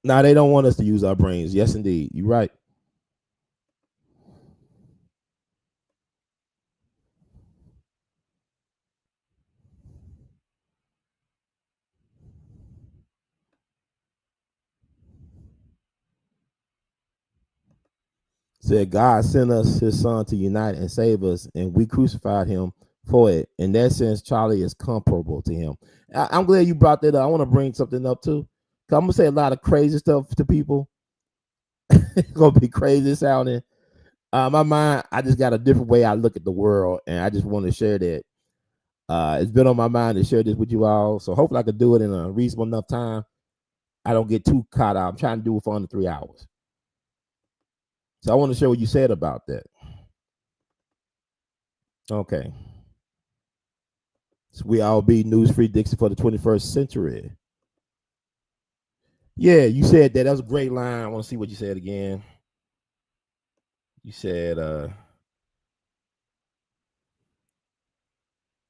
Now they don't want us to use our brains. Yes, indeed, you're right. Said God sent us his son to unite and save us, and we crucified him for it. In that sense, Charlie is comparable to him. I'm glad you brought that up. I want to bring something up too. I'm going to say a lot of crazy stuff to people. It's going to be crazy sounding. My mind, I just got a different way I look at the world, and I just want to share that. It's been on my mind to share this with you all, so hopefully I can do it in a reasonable enough time. I don't get too caught out. I'm trying to do it for under 3 hours. So I want to share what you said about that. Okay. So we all be news-free Dixie for the 21st century. Yeah, you said that. That was a great line. I want to see what you said again. You said, I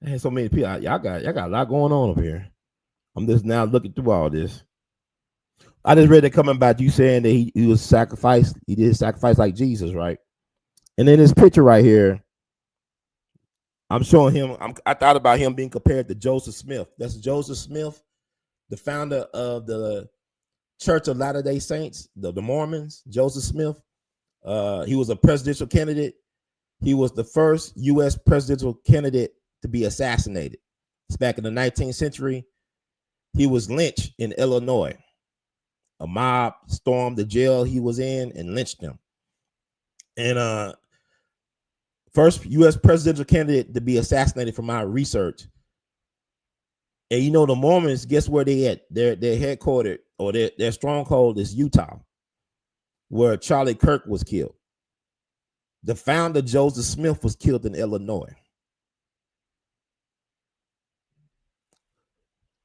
had so many people. Y'all got a lot going on up here. I'm just now looking through all this. I just read that coming about you saying that he was sacrificed. He did sacrifice like Jesus, right? And then this picture right here, I'm showing him. I thought about him being compared to Joseph Smith. That's Joseph Smith, the founder of the Church of Latter-day Saints, the Mormons. Joseph Smith. He was a presidential candidate. He was the first U.S. presidential candidate to be assassinated. It's back in the 19th century. He was lynched in Illinois. A mob stormed the jail he was in and lynched him. And first U.S. presidential candidate to be assassinated from my research. And you know, the Mormons, guess where they at? Their headquartered, or their stronghold is Utah, where Charlie Kirk was killed. The founder, Joseph Smith, was killed in Illinois.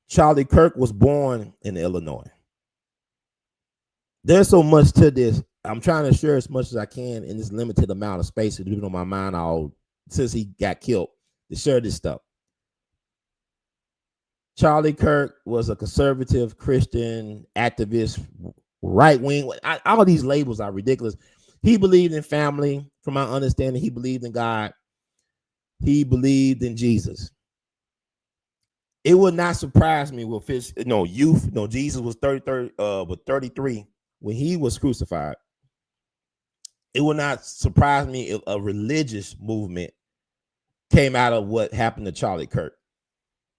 Charlie Kirk was born in Illinois. There's so much to this. I'm trying to share as much as I can in this limited amount of space to leave it on my mind all since he got killed to share this stuff. Charlie Kirk was a conservative Christian activist, right wing. All these labels are ridiculous. He believed in family, from my understanding. He believed in God. He believed in Jesus. It would not surprise me with his youth. Jesus was 33 when he was crucified. It would not surprise me if a religious movement came out of what happened to Charlie Kirk.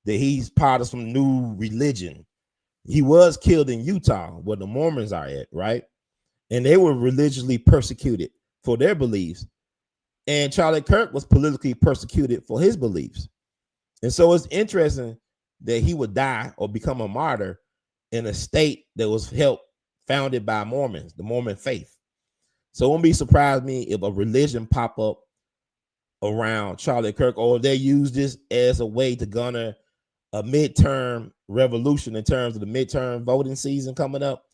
That he's part of some new religion. He was killed in Utah, where the Mormons are at, right? And they were religiously persecuted for their beliefs. And Charlie Kirk was politically persecuted for his beliefs. And so it's interesting that he would die or become a martyr in a state that was founded by Mormons, the Mormon faith. So it won't be surprised me if a religion pop up around Charlie Kirk, or they use this as a way to garner a midterm revolution in terms of the midterm voting season coming up,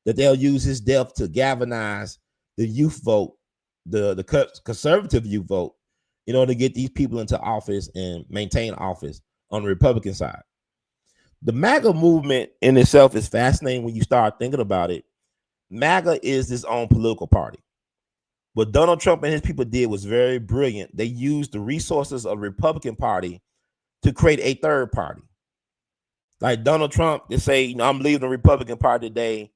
that they'll use his death to galvanize the youth vote, the conservative youth vote, in order to get these people into office and maintain office on the Republican side. The MAGA movement in itself is fascinating when you start thinking about it. MAGA is its own political party. What Donald Trump and his people did was very brilliant. They used the resources of the Republican Party to create a third party. Like Donald Trump to say, I'm leaving the Republican Party today.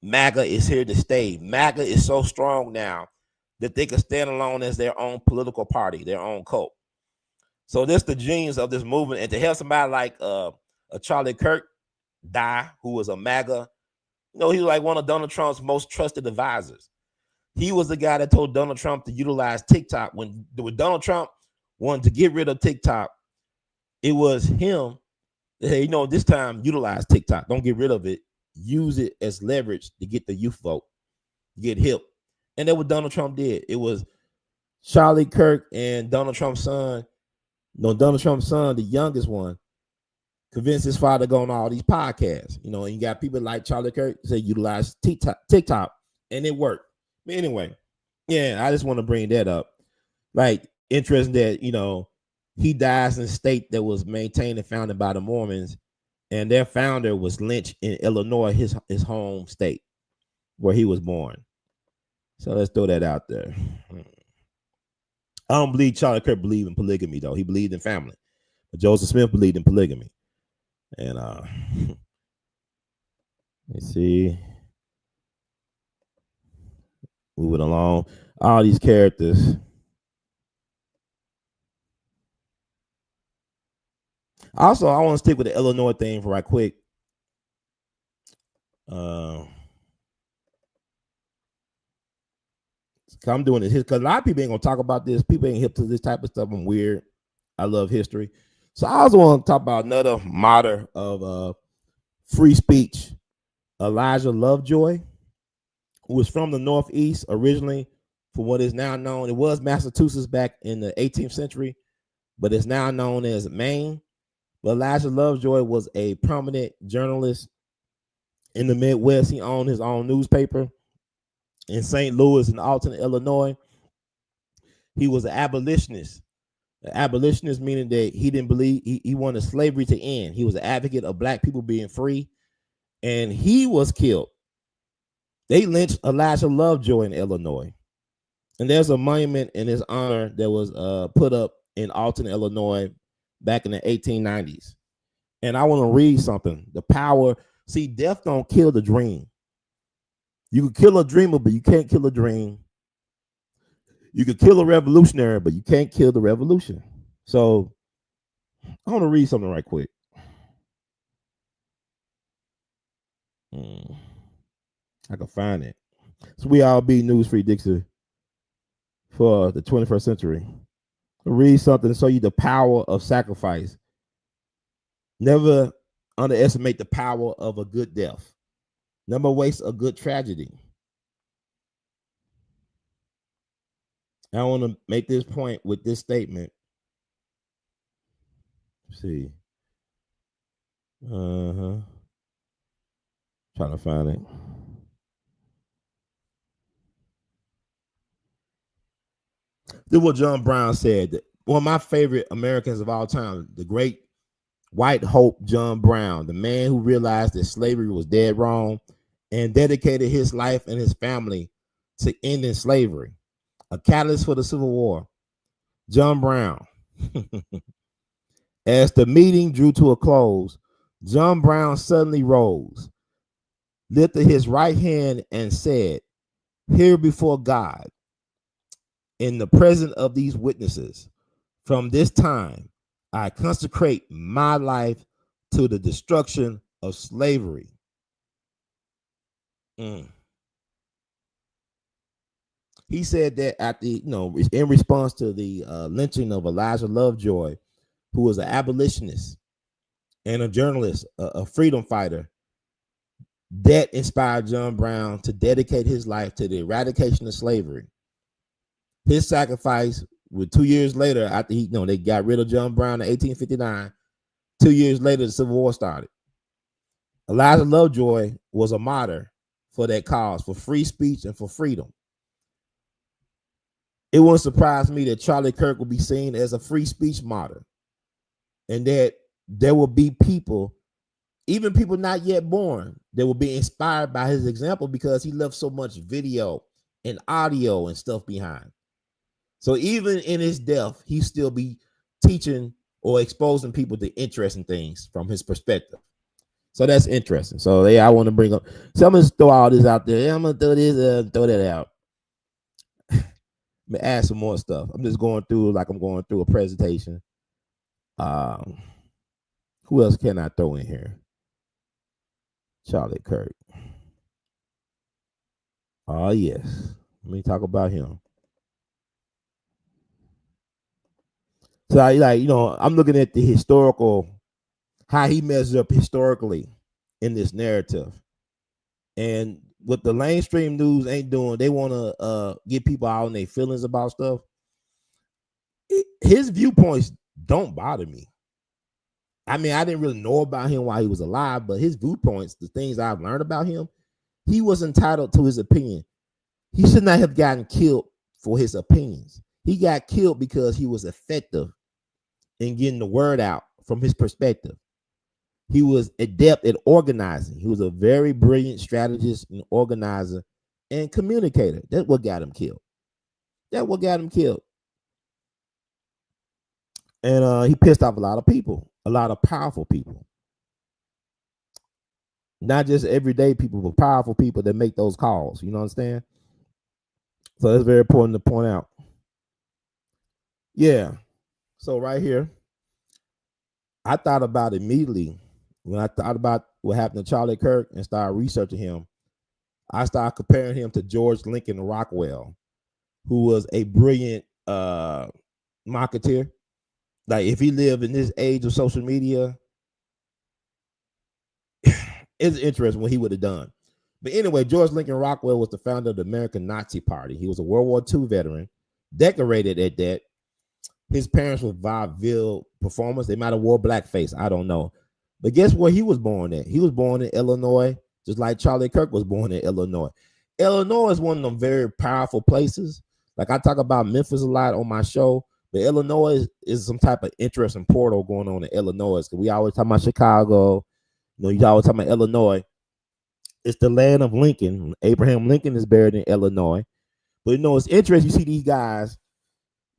MAGA is here to stay. MAGA is so strong now that they can stand alone as their own political party, their own cult. So this the genius of this movement. And to have somebody like a Charlie Kirk die, who was a MAGA, he was like one of Donald Trump's most trusted advisors. He was the guy that told Donald Trump to utilize TikTok. When Donald Trump wanted to get rid of TikTok, it was him. Hey, this time utilize TikTok. Don't get rid of it. Use it as leverage to get the youth vote, get hip. And that's what Donald Trump did. It was Charlie Kirk and Donald Trump's son. Donald Trump's son, the youngest one, convinced his father to go on all these podcasts. And you got people like Charlie Kirk say utilize TikTok, and it worked. But anyway, yeah, I just want to bring that up. Like, interesting that, he dies in a state that was maintained and founded by the Mormons, and their founder was lynched in Illinois, his home state, where he was born. So let's throw that out there. I don't believe Charlie Kirk believed in polygamy, though. He believed in family. But Joseph Smith believed in polygamy. And let's see. Moving along. All these characters. Also, I want to stick with the Illinois thing for right quick. I'm doing this because a lot of people ain't gonna talk about this. People ain't hip to this type of stuff. I'm weird. I love history. So I also want to talk about another martyr of free speech, Elijah Lovejoy, who was from the Northeast originally, for what is now known. It was Massachusetts back in the 18th century, but it's now known as Maine. But Elijah Lovejoy was a prominent journalist in the Midwest. He owned his own newspaper in St. Louis and Alton, Illinois. He was an abolitionist. An abolitionist meaning that he didn't believe, he wanted slavery to end. He was an advocate of black people being free, and he was killed. They lynched Elijah Lovejoy in Illinois. And there's a monument in his honor that was put up in Alton, Illinois back in the 1890s. And I want to read something. The power, death don't kill the dream. You can kill a dreamer, but you can't kill a dream. You could kill a revolutionary, but you can't kill the revolution. So I want to read something right quick. I can find it. So we all be news-free Dixie for the 21st century. I'll read something to show you the power of sacrifice. Never underestimate the power of a good death. Never waste a good tragedy. I want to make this point with this statement. Let's see. Trying to find it. This is what John Brown said. One of my favorite Americans of all time, the great white hope John Brown, the man who realized that slavery was dead wrong and dedicated his life and his family to ending slavery, a catalyst for the Civil War. John Brown. As the meeting drew to a close, John Brown suddenly rose, lifted his right hand, and said, "Here before God, in the presence of these witnesses, from this time, I consecrate my life to the destruction of slavery." He said that at the, in response to the lynching of Elijah Lovejoy, who was an abolitionist and a journalist, a freedom fighter, that inspired John Brown to dedicate his life to the eradication of slavery. His sacrifice, with 2 years later, after they got rid of John Brown in 1859, 2 years later, the Civil War started. Elijah Lovejoy was a martyr for that cause, for free speech and for freedom. It wouldn't surprise me that Charlie Kirk will be seen as a free speech martyr, and that there will be people, even people not yet born, that will be inspired by his example because he left so much video and audio and stuff behind. So even in his death, he still be teaching or exposing people to interesting things from his perspective. So that's interesting. So yeah, I want to bring up. So I'm gonna throw all this out there. Yeah, I'm gonna throw this, throw that out. Let me add some more stuff. I'm just going through like I'm going through a presentation. Who else can I throw in here? Charlie Kirk. Oh yes. Let me talk about him. So I'm looking at the historical, how he measures up historically in this narrative. And what the mainstream news ain't doing, they want to get people out in their feelings about stuff. His viewpoints don't bother me. I mean, I didn't really know about him while he was alive, but his viewpoints, the things I've learned about him, he was entitled to his opinion. He should not have gotten killed for his opinions. He got killed because he was effective in getting the word out from his perspective. He was adept at organizing. He was a very brilliant strategist and organizer and communicator. That's what got him killed. And he pissed off a lot of people, a lot of powerful people. Not just everyday people, but powerful people that make those calls. You know what I'm saying? So that's very important to point out. Yeah. So right here, I thought about immediately when I thought about what happened to Charlie Kirk and started researching him. I started comparing him to George Lincoln Rockwell, who was a brilliant marketeer. Like if he lived in this age of social media, it's interesting what he would have done. But anyway, George Lincoln Rockwell was the founder of the American Nazi Party. He was a World War II veteran, decorated at that. His parents were vaudeville performers. They might have wore blackface. I don't know. But guess where he was born at? He was born in Illinois, just like Charlie Kirk was born in Illinois. Illinois is one of them very powerful places. Like I talk about Memphis a lot on my show, but Illinois is some type of interesting portal going on in Illinois. Because we always talk about Chicago. You always talk about Illinois. It's the land of Lincoln. Abraham Lincoln is buried in Illinois. But it's interesting. You see these guys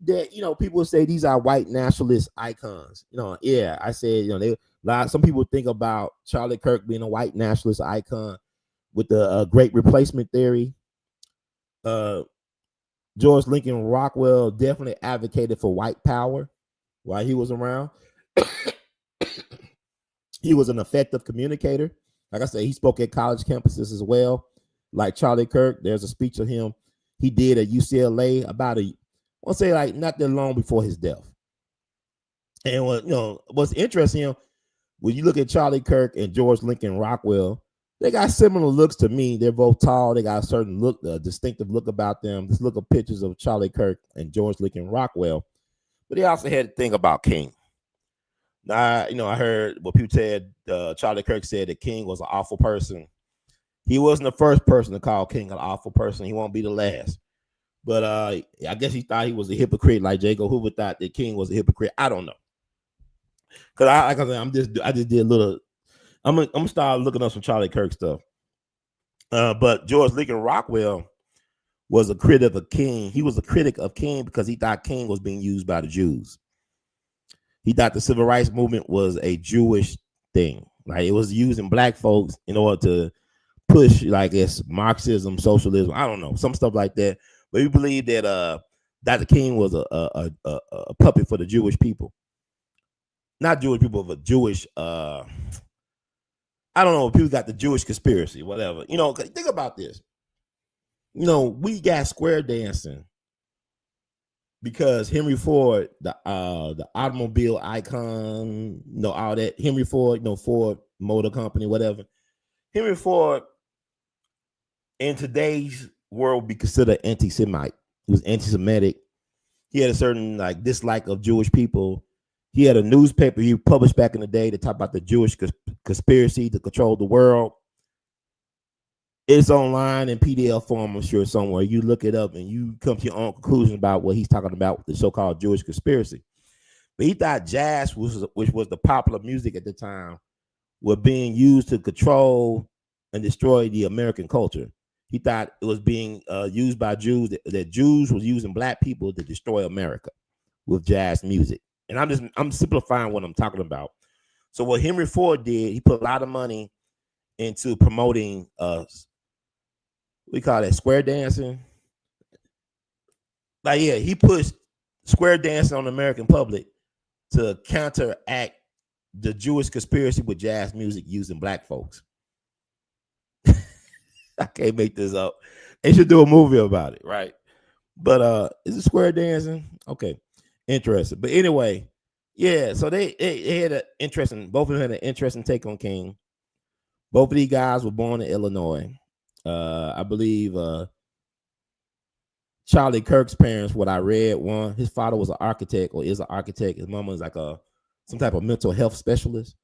that people say these are white nationalist icons. Yeah, I said some people think about Charlie Kirk being a white nationalist icon with the Great Replacement theory. George Lincoln Rockwell definitely advocated for white power while he was around. He was an effective communicator. Like I said, he spoke at college campuses as well. Like Charlie Kirk, there's a speech of him he did at UCLA about I'll say like not that long before his death. And what's interesting, when you look at Charlie Kirk and George Lincoln Rockwell, they got similar looks to me. They're both tall. They got a certain look, a distinctive look about them. Just look at pictures of Charlie Kirk and George Lincoln Rockwell. But they also had to think about King. Now, I heard what people said. Charlie Kirk said that King was an awful person. He wasn't the first person to call King an awful person. He won't be the last. But I guess he thought he was a hypocrite, like Jacob Hoover thought that King was a hypocrite. I don't know. Cause I just did a little. I'm gonna start looking up some Charlie Kirk stuff. But George Lincoln Rockwell was a critic of King. He was a critic of King because he thought King was being used by the Jews. He thought the civil rights movement was a Jewish thing. Like it was using black folks in order to push, like it's Marxism, socialism. I don't know, some stuff like that. But we believe that Dr. King was a puppet for the Jewish people. Not Jewish people, but Jewish. I don't know. People got the Jewish conspiracy, whatever. Think about this. We got square dancing because Henry Ford, the automobile icon, all that. Henry Ford, Ford Motor Company, whatever. Henry Ford, in today's world, would be considered anti-Semite. He was anti-Semitic. He had a certain dislike of Jewish people. He had a newspaper he published back in the day to talk about the Jewish conspiracy to control the world. It's online in PDF form, I'm sure, somewhere. You look it up and you come to your own conclusion about what he's talking about, the so-called Jewish conspiracy. But he thought jazz, which was the popular music at the time, were being used to control and destroy the American culture. He thought it was being used by Jews, that Jews was using black people to destroy America with jazz music. And I'm simplifying what I'm talking about. So what Henry Ford did, he put a lot of money into promoting we call that square dancing. He pushed square dancing on the American public to counteract the Jewish conspiracy with jazz music using black folks. I can't make this up. They should do a movie about it, right? But is it square dancing? Okay. Interesting. But anyway, yeah, so they had both of them had an interesting take on King. Both of these guys were born in Illinois. I believe Charlie Kirk's parents, what I read, his father was an architect or is an architect. His mama is like some type of mental health specialist.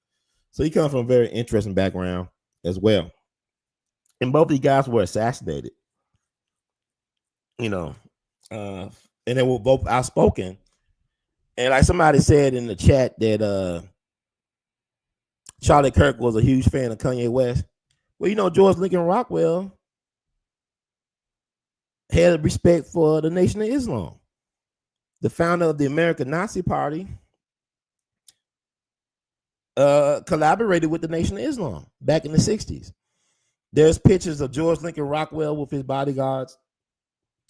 So he comes from a very interesting background as well. And both of these guys were assassinated. And they were both outspoken. And like somebody said in the chat that Charlie Kirk was a huge fan of Kanye West. Well, George Lincoln Rockwell had respect for the Nation of Islam. The founder of the American Nazi Party collaborated with the Nation of Islam back in the 60s. There's pictures of George Lincoln Rockwell with his bodyguards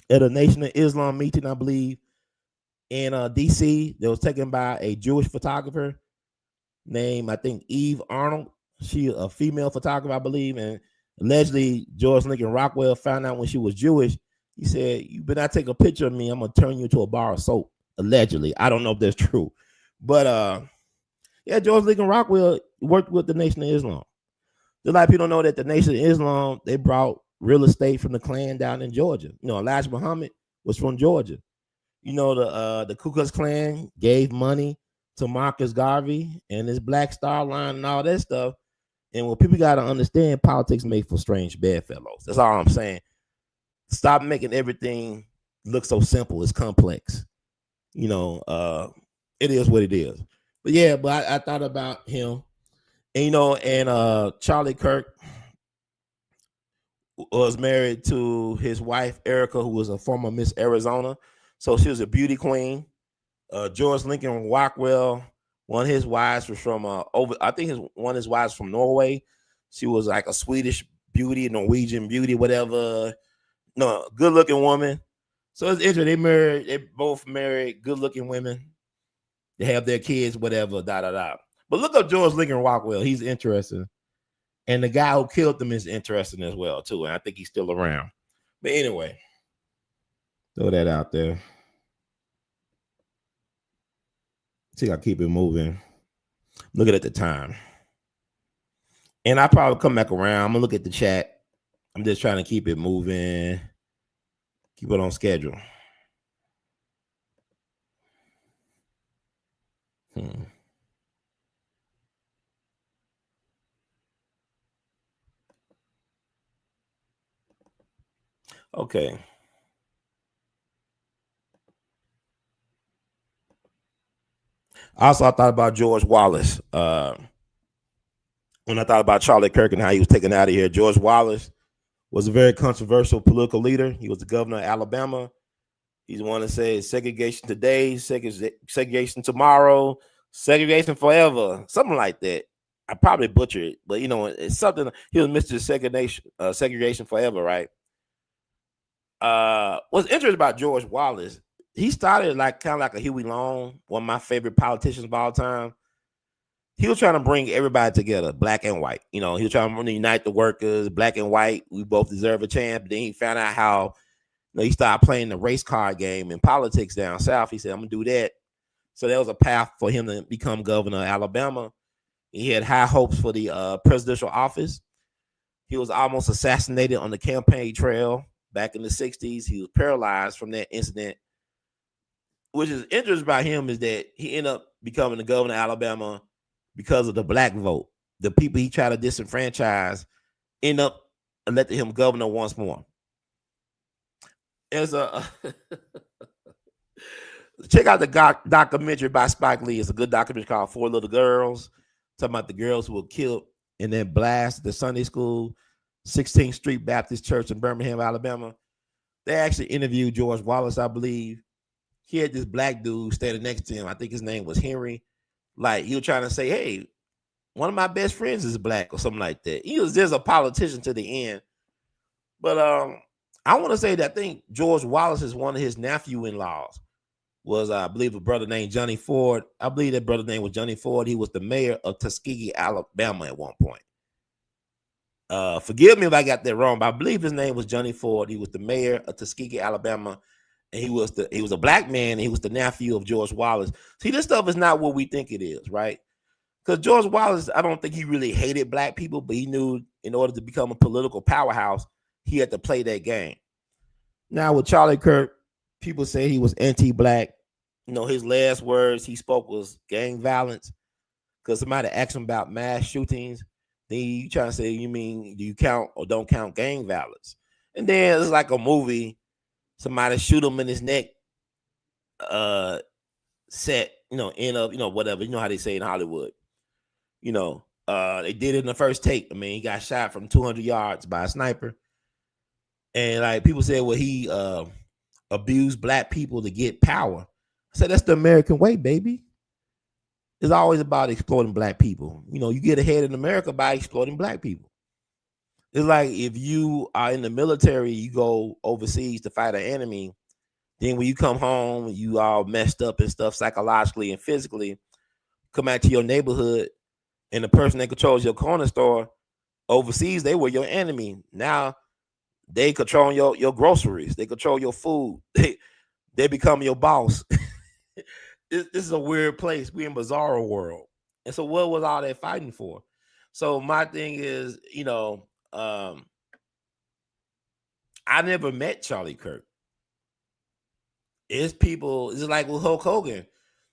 at a Nation of Islam meeting, I believe, in D.C. that was taken by a Jewish photographer named, I think, Eve Arnold. She a female photographer, I believe, and allegedly George Lincoln Rockwell found out when she was Jewish. He said, "You better not take a picture of me. I'm gonna turn you into a bar of soap." Allegedly, I don't know if that's true, but George Lincoln Rockwell worked with the Nation of Islam. A lot of people don't know that the Nation of Islam, they brought real estate from the Klan down in Georgia. Elijah Muhammad was from Georgia. The Ku Klux Klan gave money to Marcus Garvey and his Black Star Line and all that stuff. And what people got to understand, politics made for strange bedfellows. That's all I'm saying. Stop making everything look so simple. It's complex. It is what it is. But yeah, I thought about him. And Charlie Kirk was married to his wife, Erica, who was a former Miss Arizona. So she was a beauty queen. George Lincoln Rockwell, one of his wives was from one of his wives from Norway. She was like a Swedish beauty, Norwegian beauty, whatever. No, good looking woman. So it's interesting. They both married good-looking women. They have their kids, whatever, da. But look up George Lincoln Rockwell. He's interesting. And the guy who killed them is interesting as well, too. And I think he's still around. But anyway, throw that out there. See, I keep it moving. Looking at the time. And I'll probably come back around. I'm going to look at the chat. I'm just trying to keep it moving. Keep it on schedule. Okay. Also, I thought about George Wallace. When I thought about Charlie Kirk and how he was taken out of here, George Wallace was a very controversial political leader. He was the governor of Alabama. He's the one that said segregation today, segregation tomorrow, segregation forever, something like that. I probably butchered it, but it's something. He was Mr. Segregation forever, right? What's interesting about George Wallace, he started kind of like a Huey Long, one of my favorite politicians of all time. He was trying to bring everybody together, black and white. He was trying to unite the workers, black and white. We both deserve a chance. But then he found out how he started playing the race card game in politics down south. He said, I'm going to do that. So there was a path for him to become governor of Alabama. He had high hopes for the presidential office. He was almost assassinated on the campaign trail back in the 60s. He was paralyzed from that incident. Which is interesting about him is that he ended up becoming the governor of Alabama because of the black vote. The people he tried to disenfranchise end up electing him governor once more. There's a check out the documentary by Spike Lee. It's a good documentary called Four Little Girls, talking about the girls who were killed in that blast at the Sunday school, 16th Street Baptist Church in Birmingham, Alabama. They actually interviewed George Wallace, I believe. He had this black dude standing next to him. I think his name was Henry. Like, he was trying to say, hey, one of my best friends is black or something like that. He was just a politician to the end. But I want to say that I think George Wallace is one of his nephew-in-laws was, I believe, a brother named Johnny Ford. I believe that brother name was Johnny Ford. He was the mayor of Tuskegee, Alabama at one point. Forgive me if I got that wrong, but I believe his name was Johnny Ford. He was the mayor of Tuskegee, Alabama. And he was a black man, and he was the nephew of George Wallace. See, this stuff is not what we think it is, right? Because George Wallace, I don't think he really hated black people, but he knew in order to become a political powerhouse, he had to play that game. Now with Charlie Kirk, people say he was anti-black. His last words he spoke was gang violence. Because somebody asked him about mass shootings. Then you trying to say, you mean, do you count or don't count gang violence? And then it's like a movie. Somebody shoot him in his neck, set, end up, whatever. You know how they say in Hollywood. They did it in the first take. I mean, he got shot from 200 yards by a sniper. And like people say, well, he abused black people to get power. I said, that's the American way, baby. It's always about exploiting black people. You get ahead in America by exploiting black people. It's like if you are in the military, you go overseas to fight an enemy. Then when you come home, you all messed up and stuff psychologically and physically, come out to your neighborhood, and the person that controls your corner store overseas, they were your enemy. Now they control your groceries. They control your food. They become your boss. This is a weird place. We're in bizarro world. And so what was all that fighting for? So my thing is, I never met Charlie Kirk. It's like with Hulk Hogan.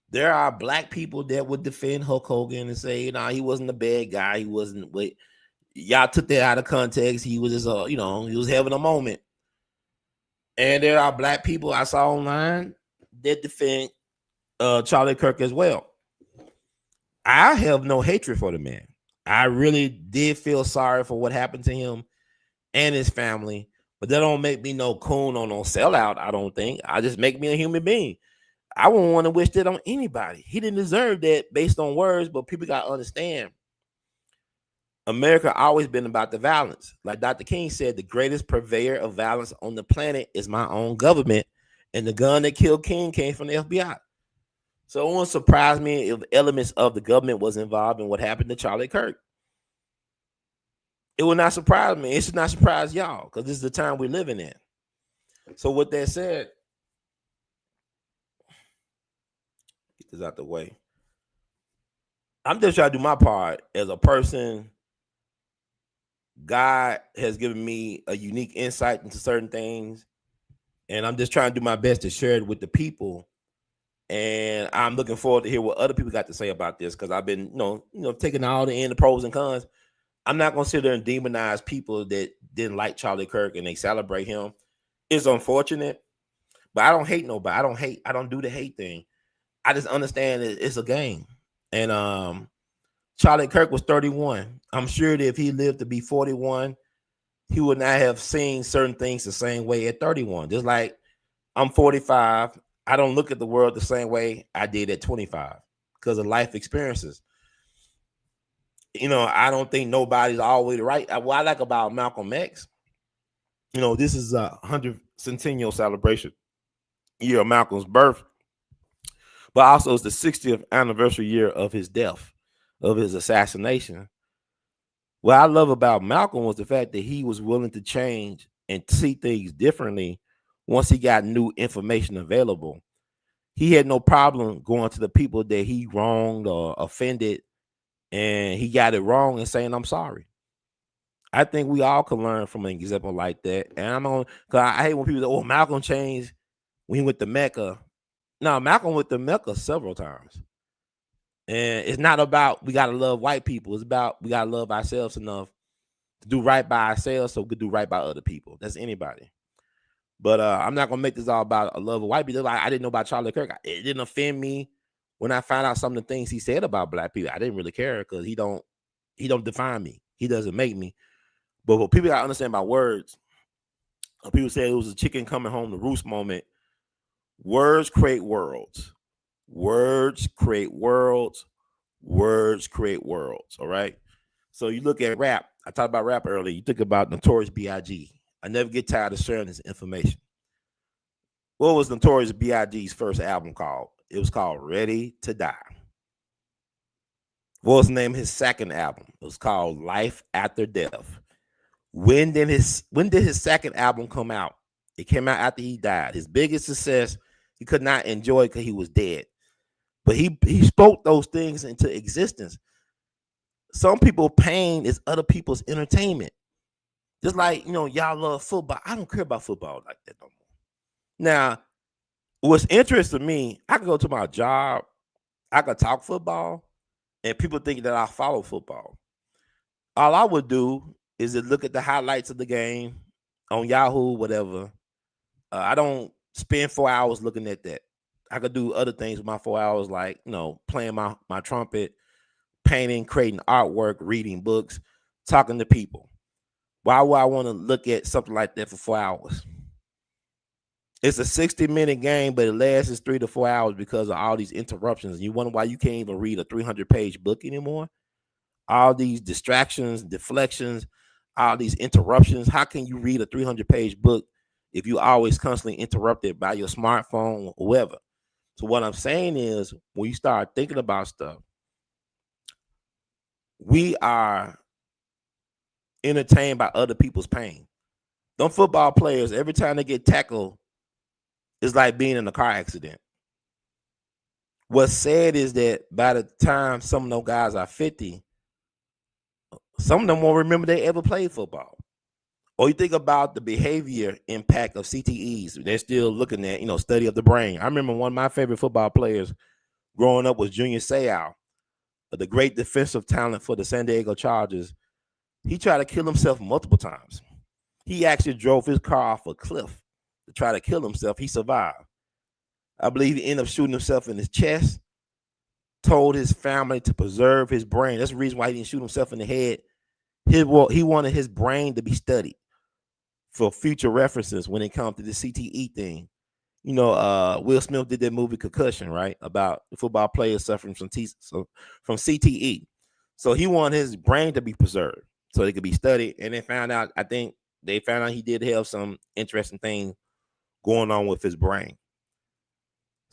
There are black people that would defend Hulk Hogan and say, he wasn't a bad guy. He wasn't, but y'all took that out of context. He was just, he was having a moment. And there are black people I saw online that defend Charlie Kirk as well. I have no hatred for the man. I really did feel sorry for what happened to him and his family, but that don't make me no coon or no sellout, I don't think. I just make me a human being. I wouldn't want to wish that on anybody. He didn't deserve that based on words, but people got to understand. America always been about the violence. Like Dr. King said, the greatest purveyor of violence on the planet is my own government. And the gun that killed King came from the FBI. So it won't surprise me if elements of the government was involved in what happened to Charlie Kirk. It will not surprise me. It should not surprise y'all because this is the time we're living in. So with that said, get this out the way. I'm just trying to do my part as a person. God has given me a unique insight into certain things, and I'm just trying to do my best to share it with the people. And I'm looking forward to hear what other people got to say about this because I've been, taking all the pros and cons. I'm not gonna sit there and demonize people that didn't like Charlie Kirk and they celebrate him. It's unfortunate, but I don't hate nobody. I don't do the hate thing. I just understand that it's a game. And Charlie Kirk was 31. I'm sure that if he lived to be 41, he would not have seen certain things the same way at 31. Just like I'm 45. I don't look at the world the same way I did at 25 because of life experiences. I don't think nobody's always right. What I like about Malcolm X, this is a 100th centennial celebration year of Malcolm's birth, but also it's the 60th anniversary year of his death, of his assassination. What I love about Malcolm was the fact that he was willing to change and see things differently once he got new information available. He had no problem going to the people that he wronged or offended, and he got it wrong and saying, I'm sorry. I think we all can learn from an example like that. And because I hate when people say, Malcolm changed when he went to Mecca. No, Malcolm went to Mecca several times. And it's not about we got to love white people. It's about we got to love ourselves enough to do right by ourselves so we can do right by other people. That's anybody. But I'm not going to make this all about a love of white people. I didn't know about Charlie Kirk. It didn't offend me when I found out some of the things he said about black people. I didn't really care because he don't define me. He doesn't make me. But what people got to understand about words, people say it was a chicken coming home to roost moment. Words create worlds. Words create worlds. Words create worlds. All right. So you look at rap. I talked about rap earlier. You think about Notorious B.I.G. I never get tired of sharing this information. What was Notorious B.I.G.'s first album called? It was called Ready to Die. What was the name of his second album? It was called Life After Death. When did his second album come out? It came out after he died. His biggest success, he could not enjoy it because he was dead. But he spoke those things into existence. Some people's pain is other people's entertainment. Just like, y'all love football. I don't care about football like that no more. Now, what's interesting to me, I can go to my job, I could talk football, and people think that I follow football. All I would do is to look at the highlights of the game on Yahoo, whatever. I don't spend 4 hours looking at that. I could do other things with my 4 hours, like, playing my trumpet, painting, creating artwork, reading books, talking to people. Why would I want to look at something like that for 4 hours? It's a 60-minute game, but it lasts 3 to 4 hours because of all these interruptions. And you wonder why you can't even read a 300-page book anymore? All these distractions, deflections, all these interruptions. How can you read a 300-page book if you always constantly interrupted by your smartphone or whoever? So what I'm saying is, when you start thinking about stuff, we are entertained by other people's pain. Them football players, every time they get tackled, it's like being in a car accident. What's sad is that by the time some of those guys are 50, some of them won't remember they ever played football. Or you think about the behavior impact of CTEs. They're still looking at, study of the brain. I remember one of my favorite football players growing up was Junior Seau, the great defensive talent for the San Diego Chargers. He tried to kill himself multiple times. He actually drove his car off a cliff to try to kill himself. He survived. I believe he ended up shooting himself in his chest, told his family to preserve his brain. That's the reason why he didn't shoot himself in the head. He wanted his brain to be studied for future references when it comes to the CTE thing. Will Smith did that movie Concussion, right? About the football players suffering from CTE. So he wanted his brain to be preserved so it could be studied. And they found out, he did have some interesting things going on with his brain.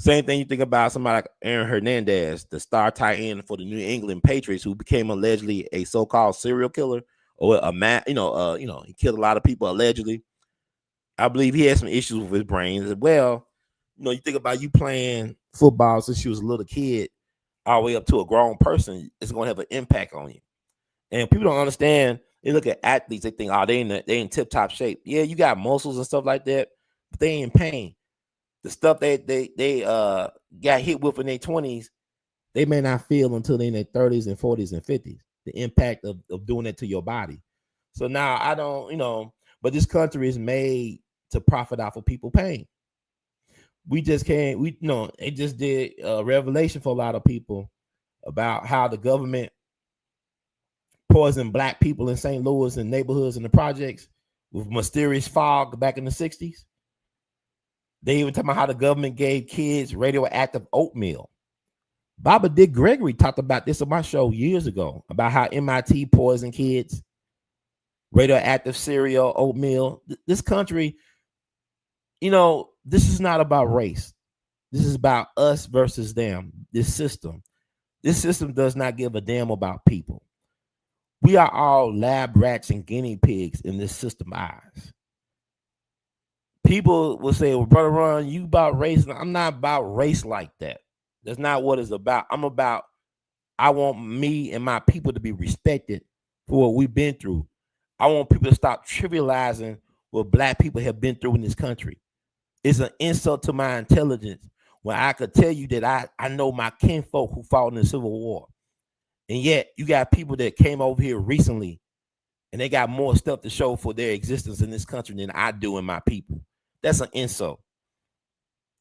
Same thing you think about somebody like Aaron Hernandez, the star tight end for the New England Patriots, who became allegedly a so-called serial killer or a man, he killed a lot of people allegedly. I believe he had some issues with his brain as well. You think about you playing football since you was a little kid, all the way up to a grown person, it's going to have an impact on you. And people don't understand. They look at athletes, they think, oh, they in tip-top shape. Yeah, you got muscles and stuff like that, but they in pain. The stuff they got hit with in their 20s, they may not feel until they're in their 30s and 40s and 50s, the impact of doing it to your body. So now I don't, but this country is made to profit off of people's pain. We just can't, it just did a revelation for a lot of people about how the government poisoned black people in St. Louis and neighborhoods and the projects with mysterious fog back in the 60s. They even talk about how the government gave kids radioactive oatmeal. Baba Dick Gregory talked about this on my show years ago, about how MIT poisoned kids, radioactive cereal, oatmeal. This country, this is not about race. This is about us versus them, this system. This system does not give a damn about people. We are all lab rats and guinea pigs in this system eyes. People will say, well, Brother Ron, you about race. I'm not about race like that. That's not what it's about. I want me and my people to be respected for what we've been through. I want people to stop trivializing what black people have been through in this country. It's an insult to my intelligence when I could tell you that I know my kinfolk who fought in the Civil War. And yet you got people that came over here recently and they got more stuff to show for their existence in this country than I do and my people. That's an insult.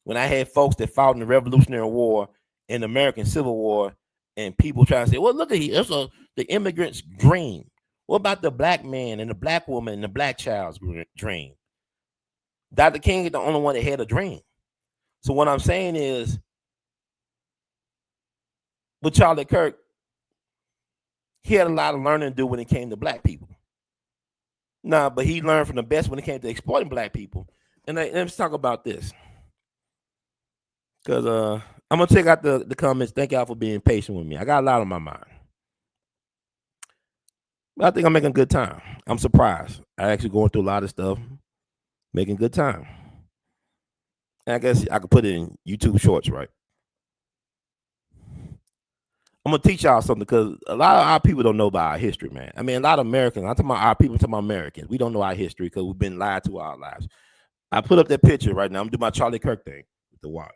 When I had folks that fought in the Revolutionary War and the American Civil War, and people trying to say, well, look at here, that's the immigrant's dream. What about the black man and the black woman and the black child's dream? Dr. King is the only one that had a dream. So what I'm saying is, with Charlie Kirk, he had a lot of learning to do when it came to black people. But he learned from the best when it came to exploiting black people. And let's talk about this. Because I'm going to check out the comments. Thank y'all for being patient with me. I got a lot on my mind. But I think I'm making good time. I'm surprised. I actually going through a lot of stuff, making good time. And I guess I could put it in YouTube Shorts, right? I'm going to teach y'all something because a lot of our people don't know about our history, man. I mean, a lot of Americans, I'm talking about our people, I'm talking about Americans. We don't know our history because we've been lied to our lives. I put up that picture right now. I'm doing my Charlie Kirk thing with the water.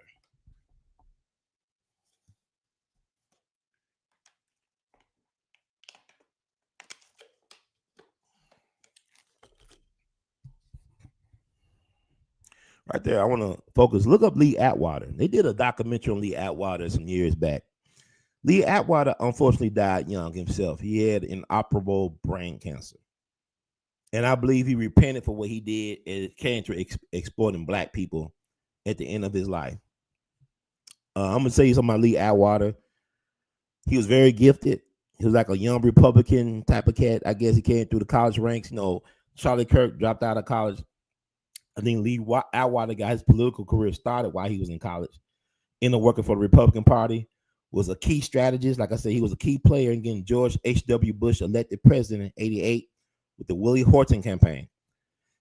Right there, I want to focus. Look up Lee Atwater. They did a documentary on Lee Atwater some years back. Lee Atwater unfortunately died young himself. He had inoperable brain cancer. And I believe he repented for what he did and it came to exploiting black people at the end of his life. I'm going to tell you something about Lee Atwater. He was very gifted. He was like a young Republican type of cat. I guess he came through the college ranks. Charlie Kirk dropped out of college. I think Lee Atwater got his political career started while he was in college. Ended up working for the Republican Party, was a key strategist. Like I said, he was a key player in getting George H.W. Bush elected president in 88 with the Willie Horton campaign.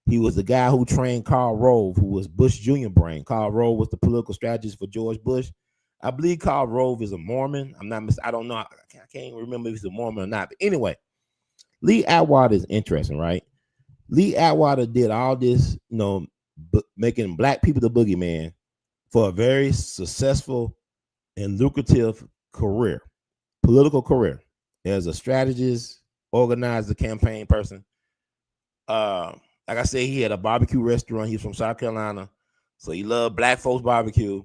He was the guy who trained Karl Rove, who was Bush Jr. brain. Karl Rove was the political strategist for George Bush. I believe Karl Rove is a Mormon. I don't know. I can't remember if he's a Mormon or not. But anyway, Lee Atwater is interesting, right? Lee Atwater did all this, making black people the boogeyman for a very successful and lucrative career, political career. As a strategist, organizer, campaign person. Like I said, he had a barbecue restaurant. He's from South Carolina. So he loved black folks barbecue.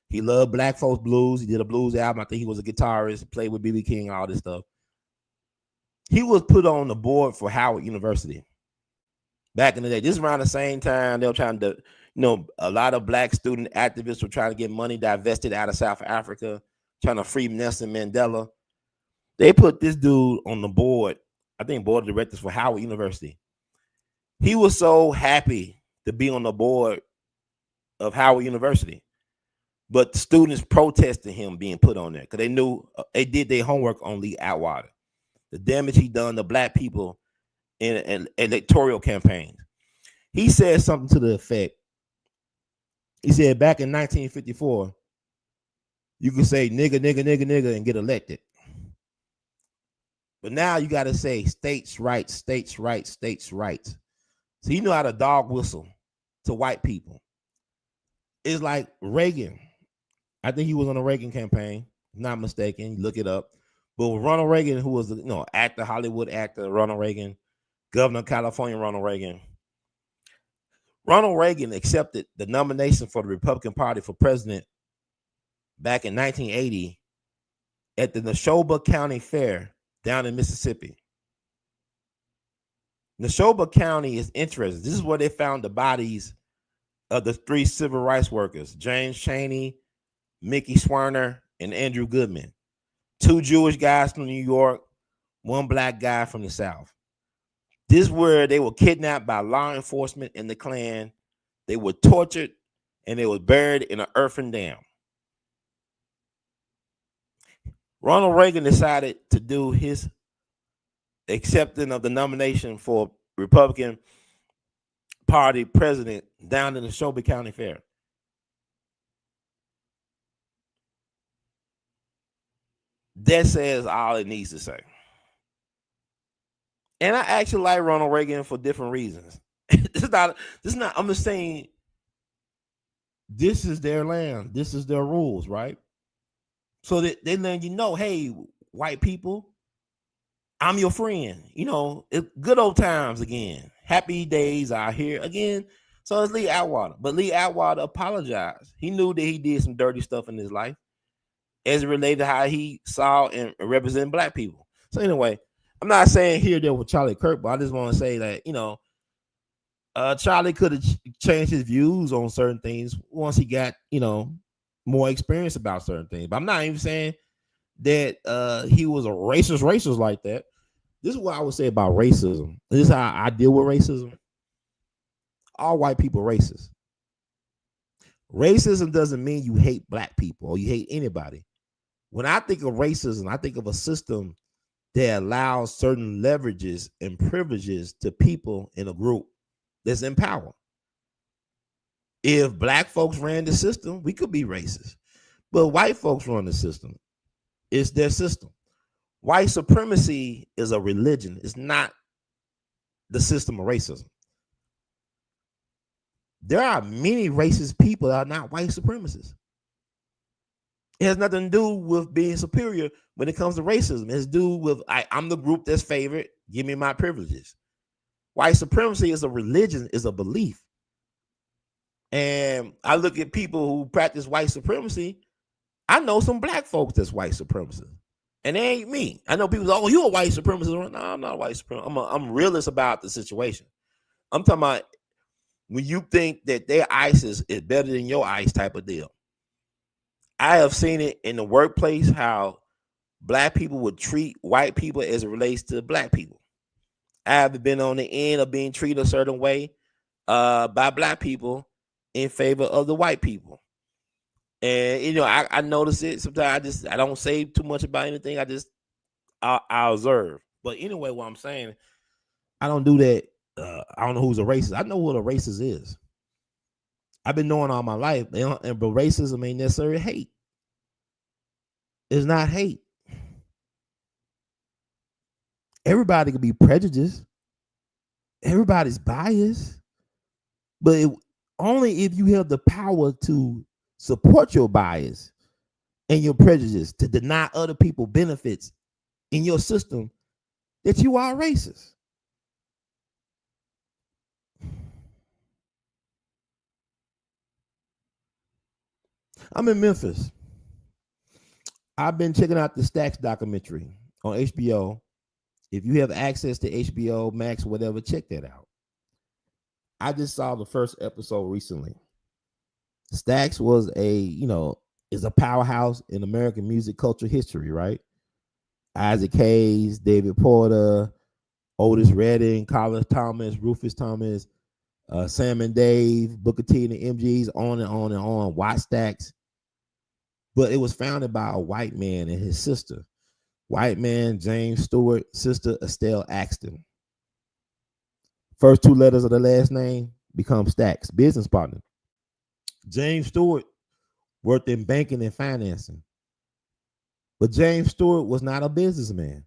He loved black folks blues. He did a blues album. I think he was a guitarist, played with B.B. King, all this stuff. He was put on the board for Howard University. Back in the day, this is around the same time they were trying to, a lot of black student activists were trying to get money divested out of South Africa, trying to free Nelson Mandela. They put this dude on the board, I think board of directors for Howard University. He was so happy to be on the board of Howard University. But the students protested him being put on there because they knew they did their homework on Lee Atwater, the damage he done to black people in electoral campaigns. He said something to the effect. He said back in 1954, you could say nigga, nigga, nigga, nigga and get elected. But now you got to say states' rights, states' rights, states' rights. So you know how to dog whistle to white people. It's like Reagan. I think he was on the Reagan campaign, not mistaken. Look it up. But Ronald Reagan, who was actor, Hollywood actor, Ronald Reagan, governor of California, Ronald Reagan. Ronald Reagan accepted the nomination for the Republican Party for president back in 1980 at the Neshoba County Fair down in Mississippi. Neshoba County is interesting. This is where they found the bodies of the 3 civil rights workers, James Chaney, Mickey Swerner, and Andrew Goodman. 2 Jewish guys from New York, 1 black guy from the South. This is where they were kidnapped by law enforcement and the Klan. They were tortured and they were buried in an earthen dam. Ronald Reagan decided to do his accepting of the nomination for Republican Party president down in the Neshoba County Fair. That says all it needs to say. And I actually like Ronald Reagan for different reasons. I'm just saying this is their land. This is their rules, right? So that they let you know, hey, white people, I'm your friend. It's good old times again. Happy days are here again. So it's Lee Atwater. But Lee Atwater apologized. He knew that he did some dirty stuff in his life as it related to how he saw and represented black people. So anyway, I'm not saying here there with Charlie Kirk, but I just want to say that, Charlie could have changed his views on certain things once he got, more experience about certain things. But I'm not even saying that he was a racist like that. This is what I would say about racism. This is how I deal with racism. All white people are racist. Racism doesn't mean you hate black people or you hate anybody. When I think of racism, I think of a system that allows certain leverages and privileges to people in a group that's in power. If black folks ran the system, we could be racist. But white folks run the system. It's their system. White supremacy is a religion. It's not the system of racism. There are many racist people that are not white supremacists. It has nothing to do with being superior when it comes to racism. It has to do with I'm the group that's favored. Give me my privileges. White supremacy is a religion, is a belief. And I look at people who practice white supremacy. I know some black folks that's white supremacists. And they ain't me. I know people say, oh, you a white supremacist. No, I'm not a white supremacist. I'm realist about the situation. I'm talking about when you think that their ISIS is better than your ICE type of deal. I have seen it in the workplace how black people would treat white people as it relates to black people. I have been on the end of being treated a certain way by black people in favor of the white people. And, I notice it. Sometimes I don't say too much about anything. I observe. But anyway, what I'm saying, I don't do that. I don't know who's a racist. I know what a racist is. I've been knowing all my life. But racism ain't necessarily hate. It's not hate. Everybody can be prejudiced. Everybody's biased. But only if you have the power to support your bias and your prejudice to deny other people benefits in your system that you are racist. I'm in Memphis. I've been checking out the Stacks documentary on HBO. If you have access to HBO Max, whatever, check that out. I just saw the first episode recently. Stacks was is a powerhouse in American music culture history, right? Isaac Hayes, David Porter, Otis Redding, Carlos Thomas, Rufus Thomas. Sam and Dave, Booker T and the MGs, on and on and on, Watt Stacks. But it was founded by a white man and his sister. White man, James Stewart, sister, Estelle Axton. First two letters of the last name become Stacks, business partner. James Stewart worked in banking and financing. But James Stewart was not a businessman.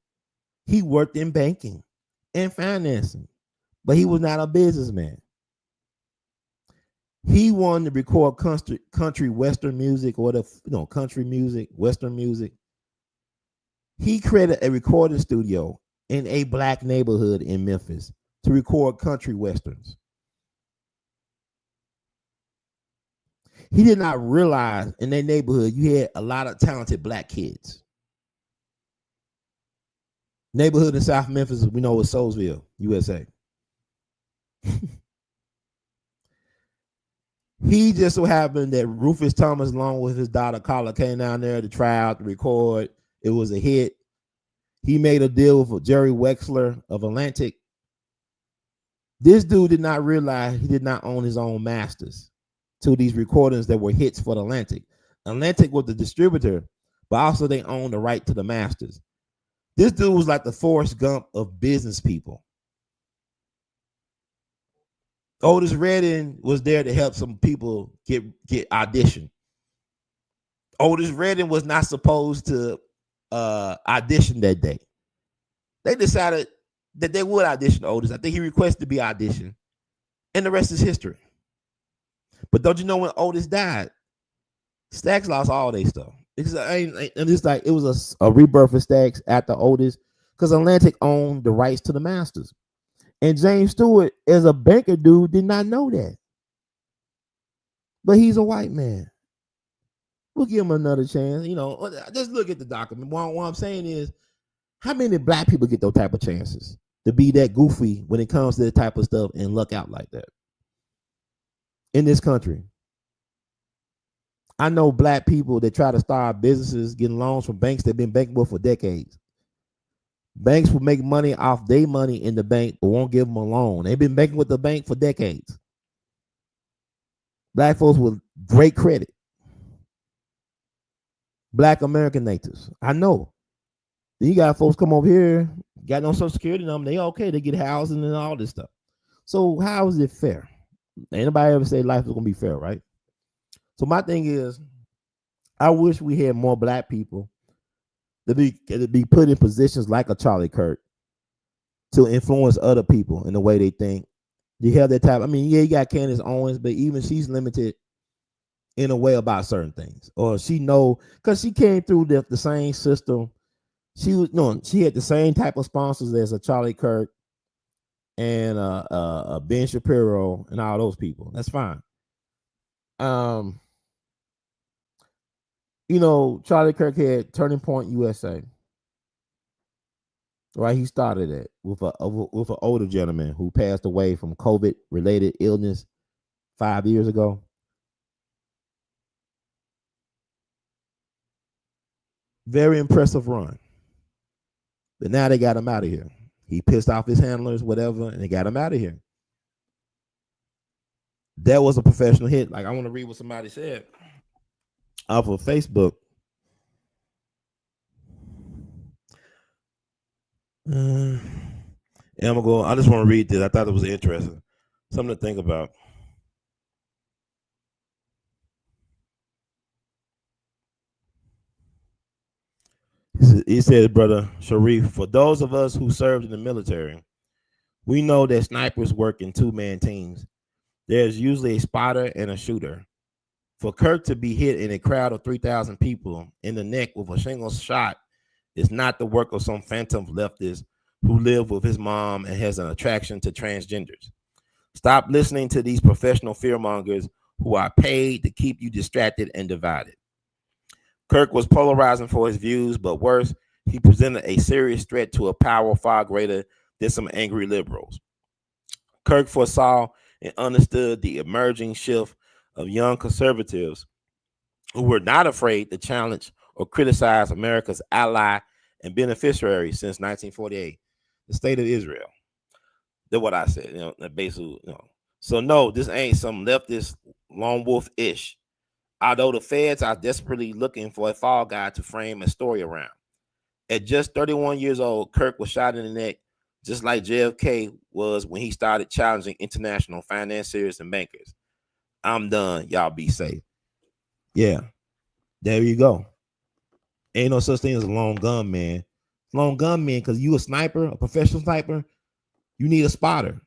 He worked in banking and financing, but he was not a businessman. He wanted to record country western music, or country music, western music. He created a recording studio in a black neighborhood in Memphis to record country westerns. He did not realize in that neighborhood you had a lot of talented black kids. Neighborhood in South Memphis, we know, is Soulsville, USA. He just so happened that Rufus Thomas, along with his daughter Carla, came down there to try out to record. It was a hit. He made a deal with Jerry Wexler of Atlantic. This dude did not realize he did not own his own masters to these recordings that were hits for the Atlantic. Atlantic was the distributor, but also they owned the right to the masters. This dude was like the Forrest Gump of business people. Otis Redding was there to help some people get audition. Otis Redding was not supposed to audition that day. They decided that they would audition Otis. I think he requested to be auditioned, and the rest is history. But don't you know, when Otis died, Stax lost all their stuff. It's like it was a rebirth of Stax after Otis, because Atlantic owned the rights to the masters. And James Stewart, as a banker dude, did not know that. But he's a white man. We'll give him another chance. Just look at the document. What I'm saying is, how many black people get those type of chances to be that goofy when it comes to that type of stuff and luck out like that in this country? I know black people that try to start businesses getting loans from banks they've been banking with for decades. Banks will make money off their money in the bank, but won't give them a loan. They've been banking with the bank for decades. Black folks with great credit. Black American natives. I know. Then you got folks come over here, got no Social Security number, they okay, they get housing and all this stuff. So how is it fair? Anybody ever say life is gonna be fair, right? So my thing is, I wish we had more black people to be put in positions like a Charlie Kirk to influence other people in the way they think. You have that type. You got Candace Owens, but even she's limited in a way about certain things, or she know because she came through the same system. She had the same type of sponsors as a Charlie Kirk and Ben Shapiro and all those people. That's fine. Charlie Kirk had Turning Point USA. Right, he started it with an older gentleman who passed away from COVID-related illness 5 years ago. Very impressive run. But now they got him out of here. He pissed off his handlers, whatever, and they got him out of here. That was a professional hit. Like, I want to read what somebody said off of Facebook. I just want to read this. I thought it was interesting. Something to think about. He said, Brother Sharif, for those of us who served in the military, we know that snipers work in two-man teams. There's usually a spotter and a shooter. For Kirk to be hit in a crowd of 3,000 people in the neck with a single shot is not the work of some phantom leftist who live with his mom and has an attraction to transgenders. Stop listening to these professional fearmongers who are paid to keep you distracted and divided. Kirk was polarizing for his views, but worse, he presented a serious threat to a power far greater than some angry liberals. Kirk foresaw and understood the emerging shift of young conservatives who were not afraid to challenge or criticize America's ally and beneficiary since 1948, the state of Israel. That's what I said, basically, So no, this ain't some leftist lone wolf-ish. Although the feds are desperately looking for a fall guy to frame a story around. At just 31 years old, Kirk was shot in the neck, just like JFK was when he started challenging international financiers and bankers. I'm done. Y'all be safe. Yeah, there you go. Ain't no such thing as a lone gun man. Lone gun man, because you a sniper, a professional sniper, you need a spotter.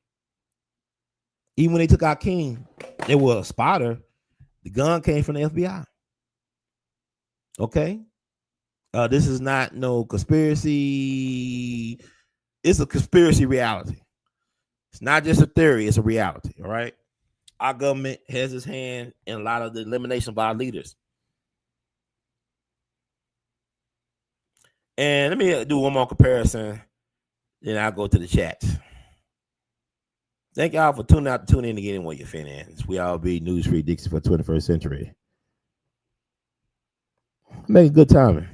Even when they took out King, they were a spotter. The gun came from the FBI. Okay? This is not no conspiracy. It's a conspiracy reality. It's not just a theory, it's a reality. All right. Our government has its hand in a lot of the elimination of our leaders. And let me do one more comparison. Then I'll go to the chat. Thank y'all for tuning in to get in where you're fitting. We all be news free Dixie for 21st century. Make a good timing.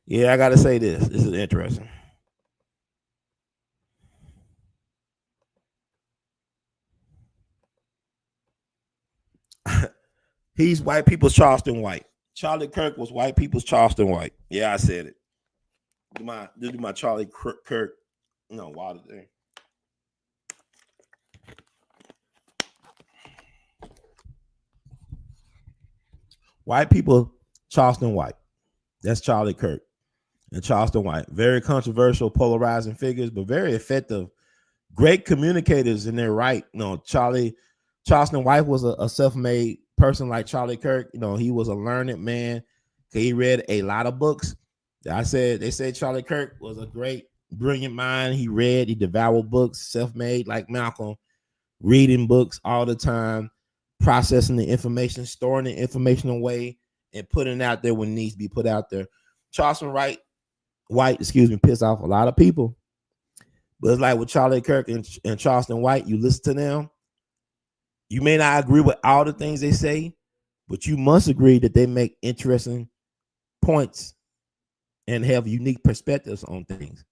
Yeah, I gotta say this. This is interesting. He's white people's Charleston White. Charlie Kirk was white people's Charleston White. Yeah, I said it. Do my Charlie Kirk. No, water there. White people, Charleston White. That's Charlie Kirk and Charleston White. Very controversial, polarizing figures, but very effective. Great communicators in their right. You know, Charleston White was a self-made person like Charlie Kirk. You know, he was a learned man. He read a lot of books. They said Charlie Kirk was a great, brilliant mind. He devoured books, self-made like Malcolm, reading books all the time, processing the information, storing the information away, and putting it out there when it needs to be put out there. Charleston White, pissed off a lot of people. But it's like with Charlie Kirk and Charleston White, you listen to them. You may not agree with all the things they say, but you must agree that they make interesting points and have unique perspectives on things.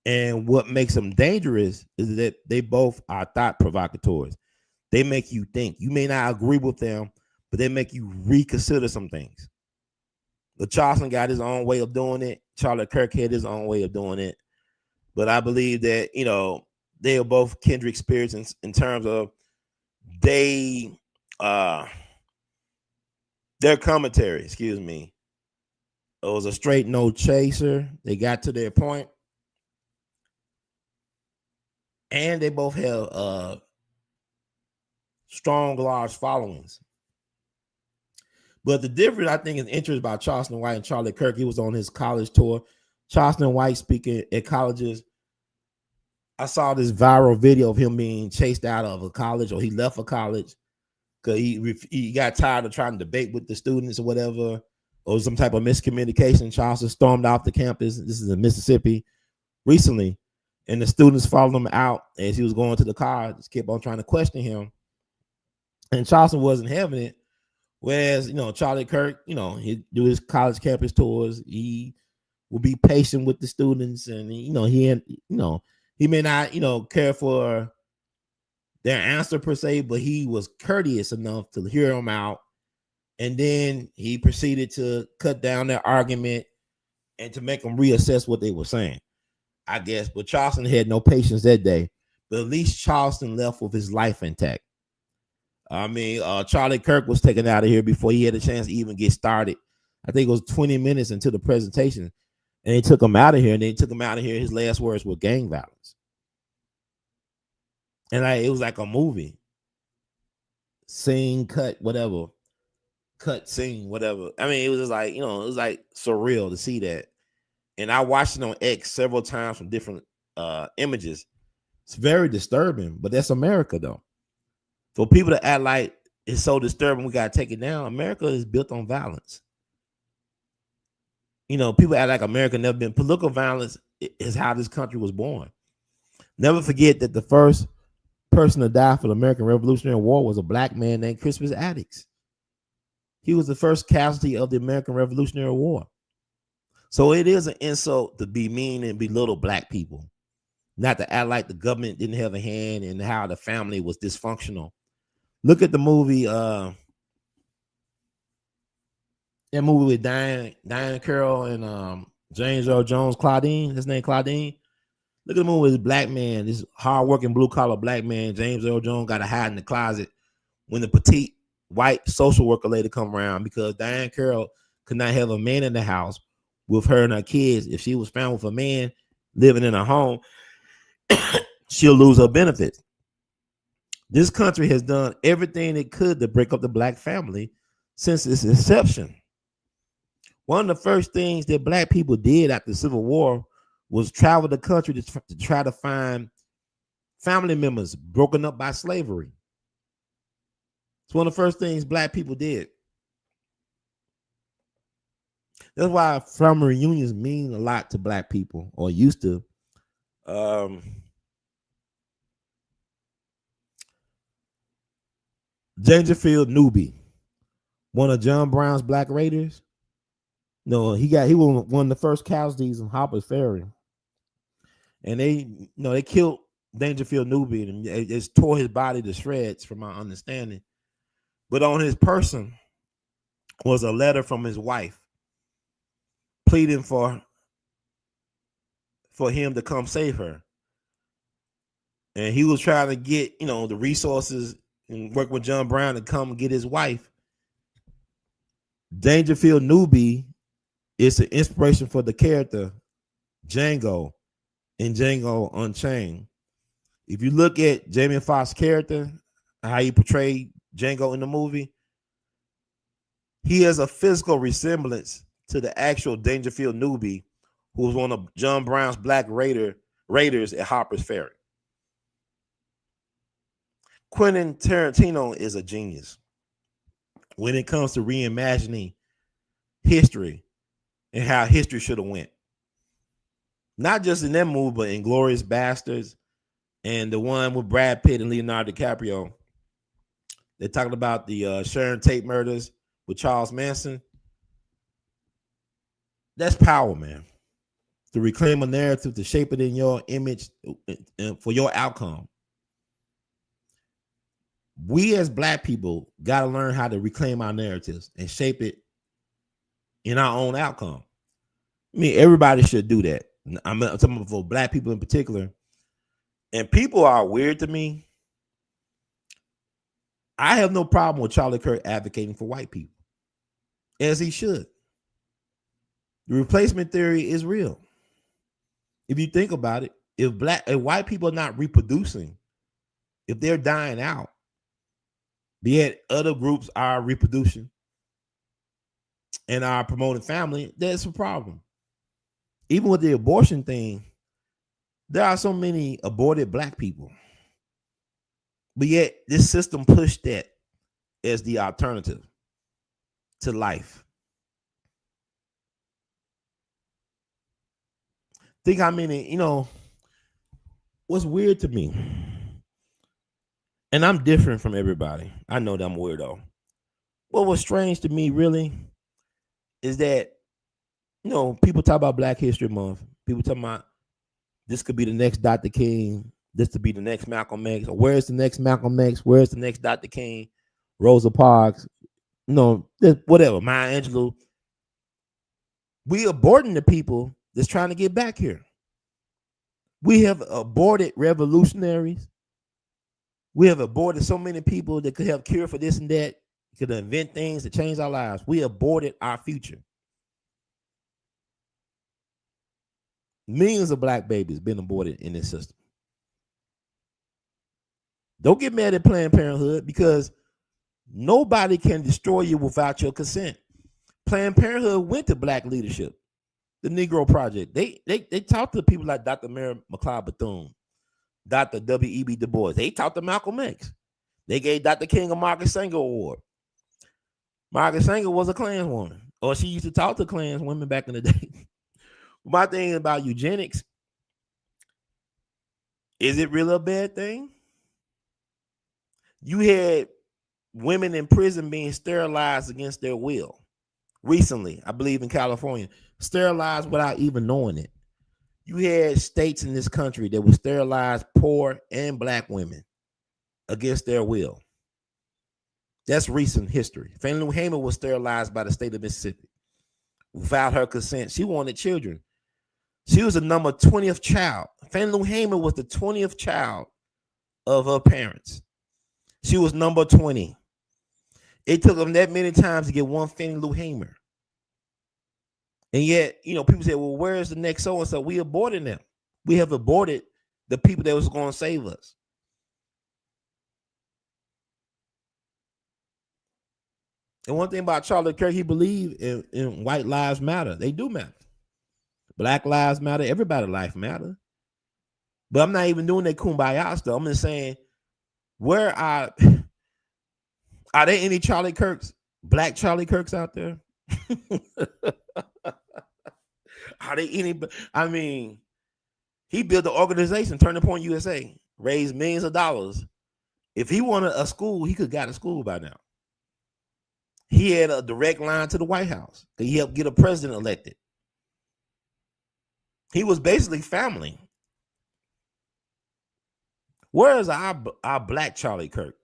And what makes them dangerous is that they both are thought provocateurs. They make you think. You may not agree with them, but they make you reconsider some things. But Charleston got his own way of doing it. Charlie Kirk had his own way of doing it. But I believe that, you know, they are both kindred spirits in terms of their commentary, it was a straight no chaser. They got to their point. And they both have strong, large followings. But the difference, I think, is interest about Charleston White and Charlie Kirk. He was on his college tour. Charleston White speaking at colleges. I saw this viral video of him being chased out of a college, or he left a college because he got tired of trying to debate with the students or whatever, or some type of miscommunication. Charleston stormed off the campus. This is in Mississippi recently. And the students followed him out as he was going to the car. Just kept on trying to question him. And Charleston wasn't having it. Whereas, you know, Charlie Kirk, you know, he'd do his college campus tours. He would be patient with the students. And, you know, he may not, you know, care for their answer per se, but he was courteous enough to hear them out. And then he proceeded to cut down their argument and to make them reassess what they were saying, I guess. But Charleston had no patience that day. But at least Charleston left with his life intact. I mean, Charlie Kirk was taken out of here before he had a chance to even get started. I think it was 20 minutes into the presentation. And they took him out of here. And they took him out of here. His last words were gang violence. And it was like a movie. Scene, cut, whatever. Cut, scene, whatever. I mean, it was just like, you know, it was like surreal to see that. And I watched it on X several times from different images. It's very disturbing, but that's America, though. For people to act like it's so disturbing, we got to take it down. America is built on violence. You know, people act like America never been. Political violence is how this country was born. Never forget that the first person to die for the American Revolutionary War was a black man named Crispus Attucks. He was the first casualty of the American Revolutionary War. So it is an insult to be mean and belittle black people. not to act like the government didn't have a hand and how the family was dysfunctional. Look at the movie, that movie with Diane Carroll and James Earl Jones, Claudine. His name Claudine. Look at the movie with this black man, this hardworking blue collar black man. James Earl Jones got to hide in the closet when the petite white social worker lady come around because Diane Carroll could not have a man in the house with her and her kids. If she was found with a man living in a home, she'll lose her benefits. This country has done everything it could to break up the black family since its inception. One of the first things that black people did after the Civil War was travel the country to try to find family members broken up by slavery. It's one of the first things black people did. That's why family reunions mean a lot to black people, or used to. Dangerfield Newby, one of John Brown's Black Raiders. No, he was one of the first casualties in Harper's Ferry, and they killed Dangerfield Newby and they just tore his body to shreds, from my understanding. But on his person was a letter from his wife pleading for him to come save her, and he was trying to get the resources and work with John Brown to come get his wife. Dangerfield Newby is the inspiration for the character Django in Django Unchained. If you look at Jamie Foxx's character, how he portrayed Django in the movie, he has a physical resemblance to the actual Dangerfield Newby, who was one of John Brown's Black Raiders at Harper's Ferry. Quentin Tarantino is a genius when it comes to reimagining history and how history should have went. Not just in that movie, but in Inglourious Basterds and the one with Brad Pitt and Leonardo DiCaprio. They're talking about the Sharon Tate murders with Charles Manson. That's power, man. To reclaim a narrative, to shape it in your image for your outcome. We as black people got to learn how to reclaim our narratives and shape it in our own outcome. I mean, everybody should do that. I'm talking for black people in particular. And people are weird to me. I have no problem with Charlie Kirk advocating for white people, as he should. The replacement theory is real. If you think about it, if white people are not reproducing, if they're dying out, yet other groups are reproducing and are promoting family, that's a problem. Even with the abortion thing, there are so many aborted black people. But yet this system pushed that as the alternative to life. Think how many, what's weird to me, and I'm different from everybody. I know that I'm a weirdo. What was strange to me really is that, people talk about Black History Month. People talk about this could be the next Dr. King. This could be the next Malcolm X. Or where's the next Malcolm X? Where's the next Dr. King? Rosa Parks. Whatever. Maya Angelou. We aborting the people that's trying to get back here. We have aborted revolutionaries. We have aborted so many people that could have cure for this and that, could invent things to change our lives. We aborted our future. Millions of black babies been aborted in this system. Don't get mad at Planned Parenthood, because nobody can destroy you without your consent. Planned Parenthood went to black leadership, the Negro Project. They talked to people like Dr. Mary McLeod Bethune, Dr. W.E.B. Du Bois. They talked to Malcolm X. They gave Dr. King a Margaret Sanger Award. Margaret Sanger was a Klanswoman, or she used to talk to Klans women back in the day. My thing about eugenics, is it really a bad thing? You had women in prison being sterilized against their will recently, I believe in California, sterilized without even knowing it. You had states in this country that would sterilize poor and black women against their will. That's recent history. Fannie Lou Hamer was sterilized by the state of Mississippi without her consent. She wanted children. She was the number 20th child. Fannie Lou Hamer was the 20th child of her parents. She was number 20. It took them that many times to get one Fannie Lou Hamer. And yet, you know, people say, well, where's the next so-and-so? We aborted them. We have aborted the people that was going to save us. And one thing about Charlie Kirk, he believed in white lives matter. They do matter. Black lives matter. Everybody's life matter. But I'm not even doing that kumbaya stuff. I'm just saying, where are there any Charlie Kirks, black Charlie Kirks out there? Are there any? I mean, he built the organization, Turning Point USA, raised millions of dollars. If he wanted a school, he could have got a school by now. He had a direct line to the White House. He helped get a president elected. He was basically family. Where is our black Charlie Kirk?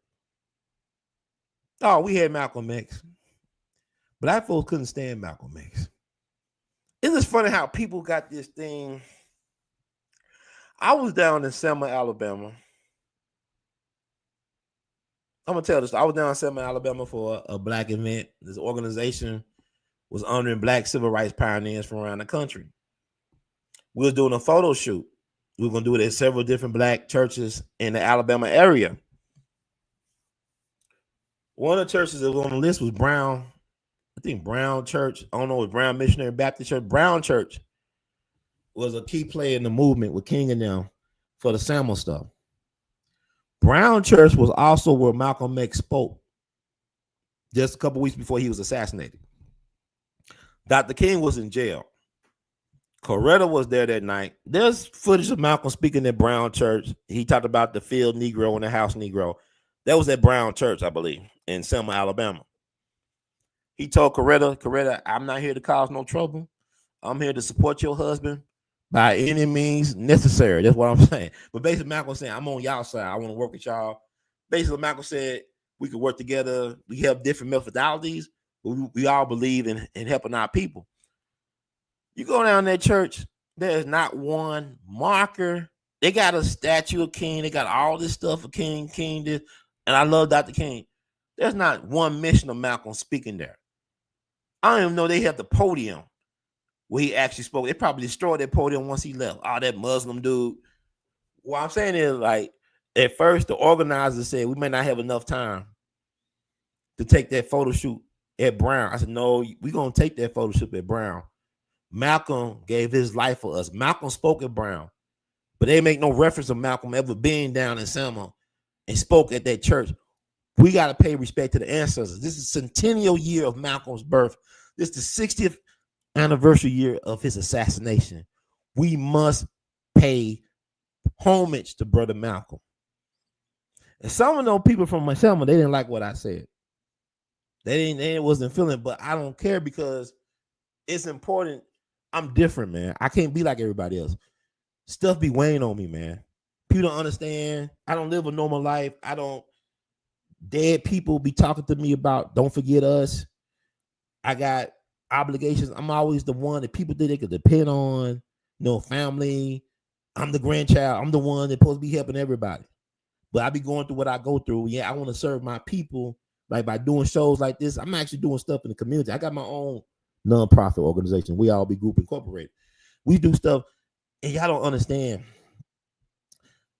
Oh, we had Malcolm X. Black folks couldn't stand Malcolm X. Isn't it funny how people got this thing? I was down in Selma, Alabama. I'm going to tell this. I was down in Selma, Alabama for a black event. This organization was honoring black civil rights pioneers from around the country. We was doing a photo shoot. We were going to do it at several different black churches in the Alabama area. One of the churches that was on the list was Brown. I think Brown Church. I don't know, it was Brown Missionary Baptist Church. Brown Church was a key player in the movement with King and them for the Selma stuff. Brown Church was also where Malcolm X spoke just a couple weeks before he was assassinated. Dr. King was in jail. Coretta was there that night. There's footage of Malcolm speaking at Brown Church. He talked about the field Negro and the house Negro. That was at Brown Church, I believe, in Selma, Alabama. He told Coretta, I'm not here to cause no trouble. I'm here to support your husband by any means necessary. That's what I'm saying. But basically, Malcolm was saying, I'm on y'all side. I want to work with y'all. Basically, Malcolm said we could work together. We have different methodologies, but we all believe in helping our people. You go down that church, there's not one marker. They got a statue of King. They got all this stuff for King did. And I love Dr. King. There's not one mention of Malcolm speaking there. I don't even know they had the podium where he actually spoke. They probably destroyed that podium once he left. Oh, that Muslim dude. What I'm saying is, like, at first, the organizers said we may not have enough time to take that photo shoot at Brown. I said, no, we're going to take that photo shoot at Brown. Malcolm gave his life for us. Malcolm spoke at Brown, but they make no reference of Malcolm ever being down in Selma and spoke at that church. We got to pay respect to the ancestors. This is centennial year of Malcolm's birth. This is the 60th anniversary year of his assassination. We must pay homage to Brother Malcolm. And some of those people from Selma, they didn't like what I said. They wasn't feeling, but I don't care because it's important. I'm different, man. I can't be like everybody else. Stuff be weighing on me, man. People don't understand. I don't live a normal life. Dead people be talking to me about don't forget us. I got obligations. I'm always the one that people think they could depend on. No family. I'm the grandchild. I'm the one that's supposed to be helping everybody. But I be going through what I go through. Yeah, I want to serve my people. Like by doing shows like this, I'm actually doing stuff in the community. I got my own nonprofit organization. We All Be Group Incorporated. We do stuff, and y'all don't understand.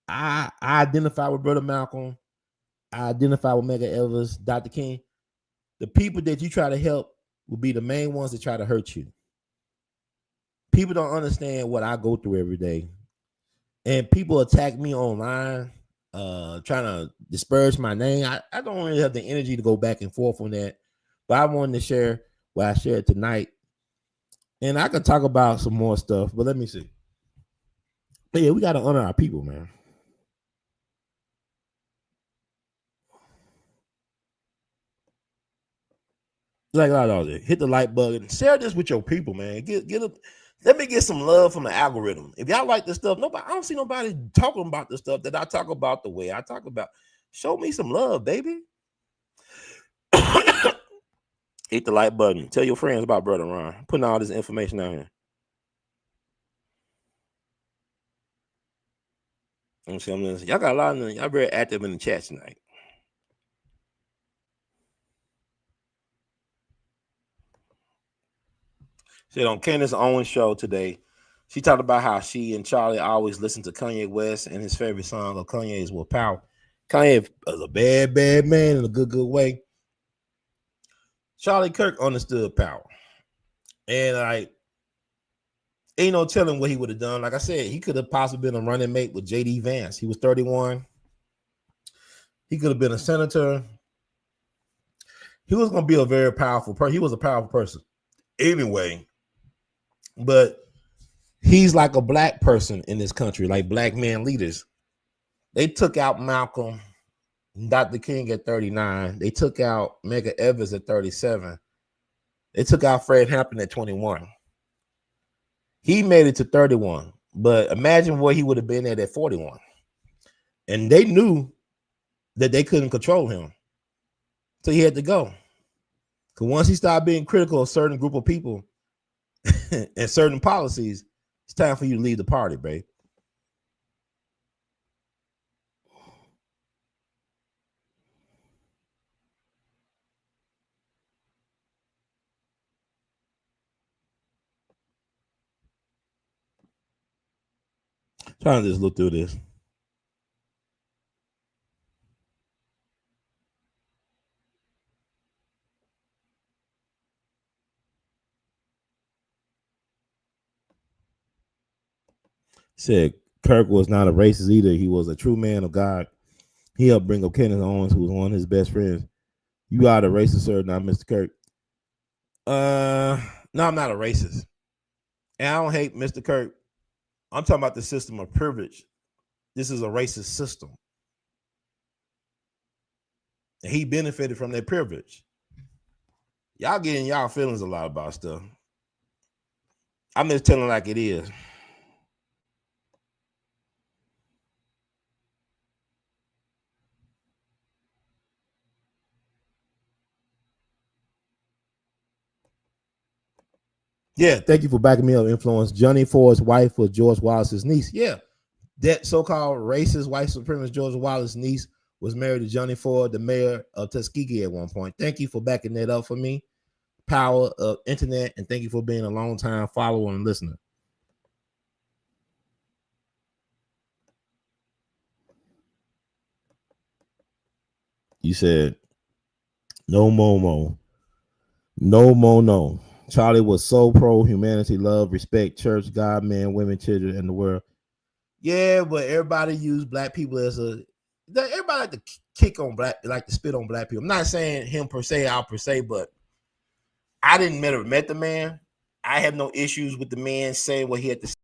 I identify with Brother Malcolm. I identify with Medgar Evers, Dr. King. The people that you try to help will be the main ones that try to hurt you. People don't understand what I go through every day. And people attack me online, trying to disparage my name. I don't really have the energy to go back and forth on that. But I wanted to share what I shared tonight. And I could talk about some more stuff, but let me see. But yeah, we got to honor our people, man. Like all that. Hit the like button. Share this with your people, man. Get Let me get some love from the algorithm. If y'all like this stuff, I don't see nobody talking about the stuff that I talk about the way I talk about. Show me some love, baby. Hit the like button. Tell your friends about Brother Ron. Putting all this information out here. Y'all got a lot of y'all very active in the chat tonight. Said on Candace Owens' show today, she talked about how she and Charlie always listen to Kanye West, and his favorite song of Kanye's was Power. Kanye is a bad, bad man in a good, good way. Charlie Kirk understood power. And ain't no telling what he would have done. Like I said, he could have possibly been a running mate with J.D. Vance. He was 31. He could have been a senator. He was going to be a very powerful person. He was a powerful person anyway. But he's like a black person in this country, like black men leaders. They took out Malcolm, Dr. King at 39. They took out Medgar Evers at 37. They took out Fred Hampton at 21. He made it to 31. But imagine where he would have been at 41. And they knew that they couldn't control him. So he had to go. Because once he started being critical of a certain group of people and certain policies, it's time for you to leave the party, babe. Trying to just look through this. Said Kirk was not a racist either. He was a true man of God. He helped bring up Kenneth Owens, who was one of his best friends. You are the racist, sir, not Mr. Kirk. No, I'm not a racist. And I don't hate Mr. Kirk. I'm talking about the system of privilege. This is a racist system. And he benefited from that privilege. Y'all getting y'all feelings a lot about stuff. I'm just telling like it is. Yeah, thank you for backing me up, influence. Johnny Ford's wife was George Wallace's niece. Yeah, that so-called racist white supremacist George Wallace's niece was married to Johnny Ford, the mayor of Tuskegee at one point. Thank you for backing that up for me. Power of internet, and thank you for being a long-time follower and listener. You said, no Momo. No more, no. Charlie was so pro humanity, love, respect, church, God, man, women, children, and the world. Yeah, but everybody used black people as everybody like to kick on black, like to spit on black people. I'm not saying him per se, out per se, but I didn't never met the man. I have no issues with the man saying what he had to say.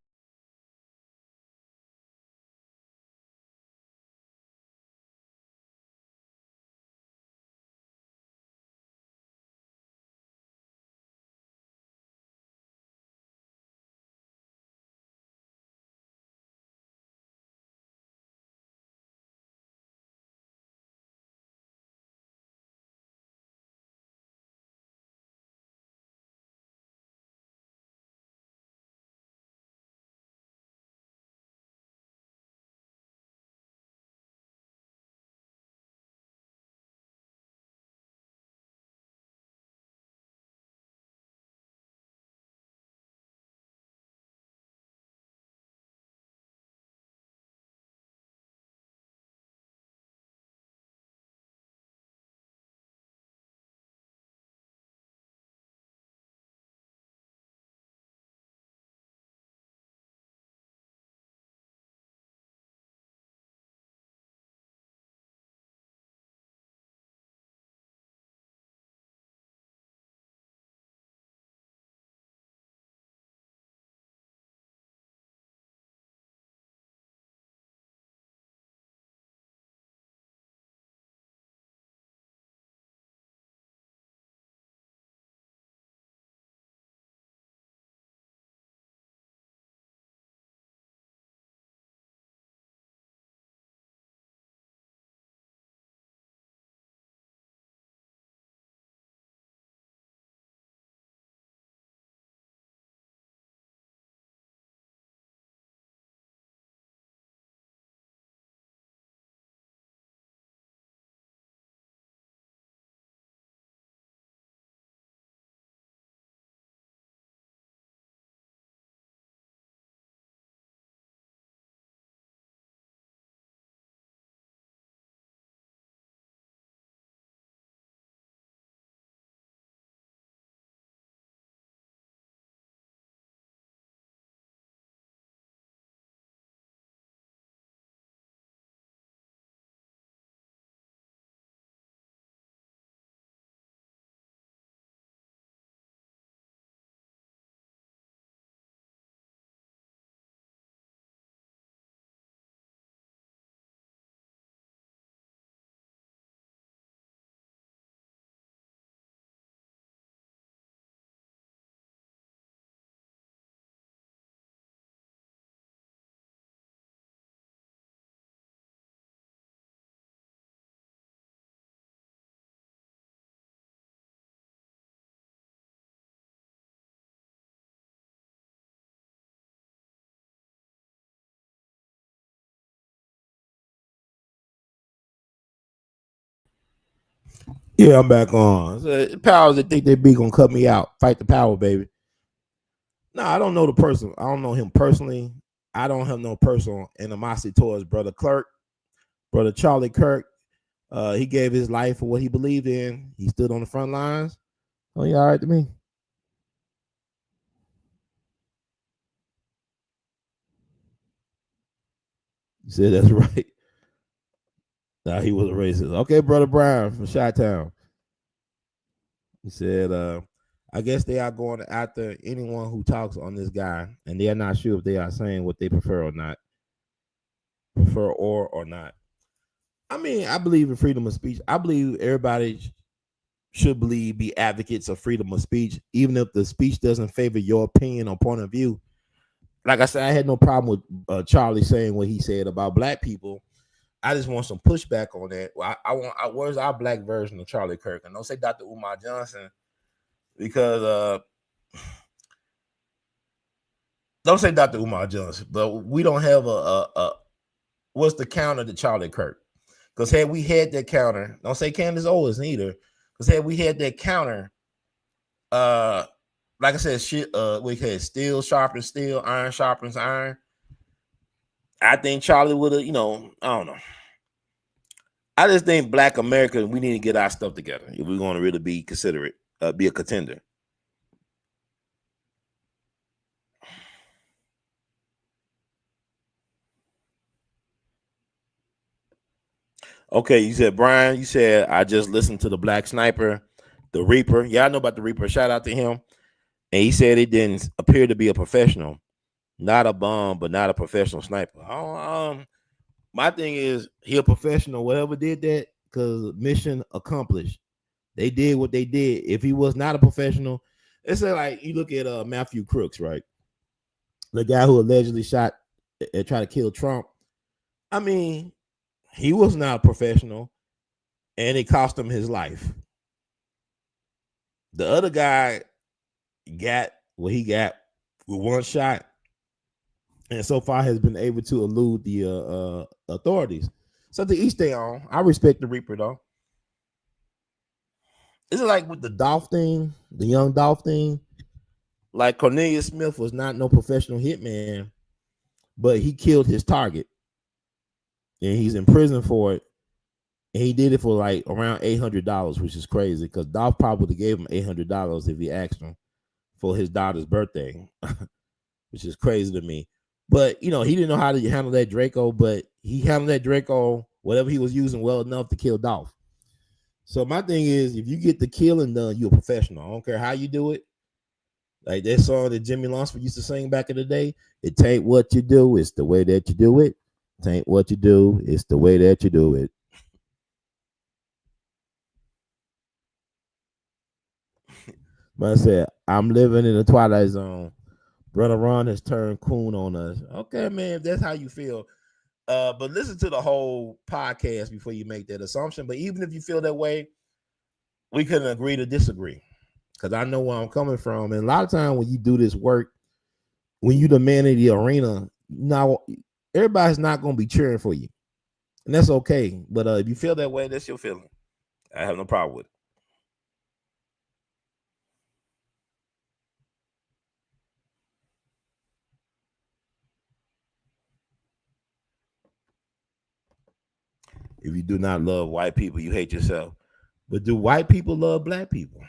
Yeah, I'm back on. So, powers that think they be gonna cut me out. Fight the power, baby. No, I don't know the person. I don't know him personally. I don't have no personal animosity towards brother Kirk, brother Charlie Kirk. He gave his life for what he believed in. He stood on the front lines. Oh, he all right to me. You said that's right. Nah, he was a racist. Okay, brother Brown from Chi-Town. He said, I guess they are going after anyone who talks on this guy, and they are not sure if they are saying what they prefer or not. Prefer or not. I mean, I believe in freedom of speech. I believe everybody should be advocates of freedom of speech, even if the speech doesn't favor your opinion or point of view. Like I said, I had no problem with Charlie saying what he said about black people. I just want some pushback on that. Well, where's our black version of Charlie Kirk? And don't say Dr. Umar Johnson, because don't say Dr. Umar Johnson, but we don't have a what's the counter to Charlie Kirk? Because had we had that counter, don't say Candace Owens either. Because had we had that counter, like I said, we had steel sharpens steel, iron sharpens iron. I think Charlie would have, I don't know. I just think Black America, we need to get our stuff together if we're going to really be considerate, be a contender. Okay, you said, Brian, you said, I just listened to the Black Sniper, the Reaper. Yeah, I know about the Reaper. Shout out to him. And he said it didn't appear to be a professional, not a bum, but not a professional sniper. My thing is, he a professional, whatever did that, because mission accomplished. They did what they did. If he was not a professional, it's like you look at Matthew Crooks, right? The guy who allegedly shot and tried to kill Trump. I mean, he was not a professional, and it cost him his life. The other guy got what he got with one shot, and so far has been able to elude the authorities. So to each their own. I respect the Reaper though. Is it like with the Dolph thing, the young Dolph thing? Like Cornelius Smith was not no professional hitman, but he killed his target, and he's in prison for it. And he did it for like around $800, which is crazy because Dolph probably gave him $800 if he asked him for his daughter's birthday, which is crazy to me. But he didn't know how to handle that Draco, but he handled that Draco, whatever he was using, well enough to kill Dolph. So my thing is, if you get the killing done, you're a professional. I don't care how you do it. Like that song that Jimmy Lunsford used to sing back in the day, it ain't what you do, it's the way that you do it. It ain't what you do, it's the way that you do it. But I said, I'm living in the Twilight Zone. Brother Ron has turned coon on us. Okay, man, if that's how you feel. But listen to the whole podcast before you make that assumption. But even if you feel that way, we couldn't agree to disagree. Because I know where I'm coming from. And a lot of times when you do this work, when you the man in the arena, now everybody's not going to be cheering for you. And that's okay. But if you feel that way, that's your feeling. I have no problem with it. If you do not love white people, you hate yourself. But do white people love black people?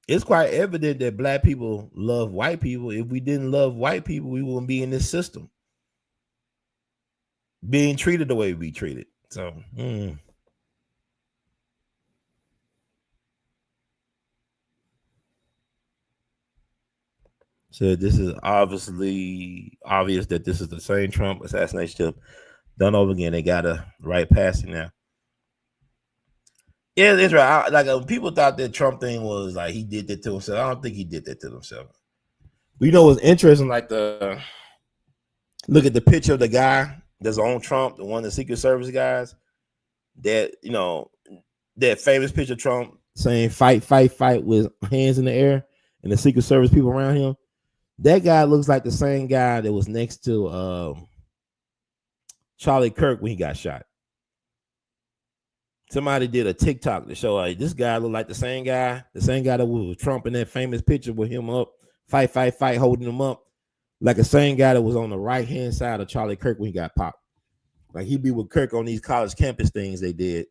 It's quite evident that black people love white people. If we didn't love white people, we wouldn't be in this system, being treated the way we treated. So, So this is obviously obvious that this is the same Trump assassination done over again. They got a right passing now. Yeah, it's right. Like people thought that Trump thing was like he did that to himself. I don't think he did that to himself. But what's interesting? Like look at the picture of the guy that's on Trump, the one of the Secret Service guys. That that famous picture of Trump saying "fight, fight, fight" with hands in the air, and the Secret Service people around him. That guy looks like the same guy that was next to Charlie Kirk when he got shot. somebody did a TikTok to show like this guy looked like the same guy that was with Trump in that famous picture with him up, fight, holding him up, like the same guy that was on the right hand side of Charlie Kirk when he got popped. Like he'd be with Kirk on these college campus things they did.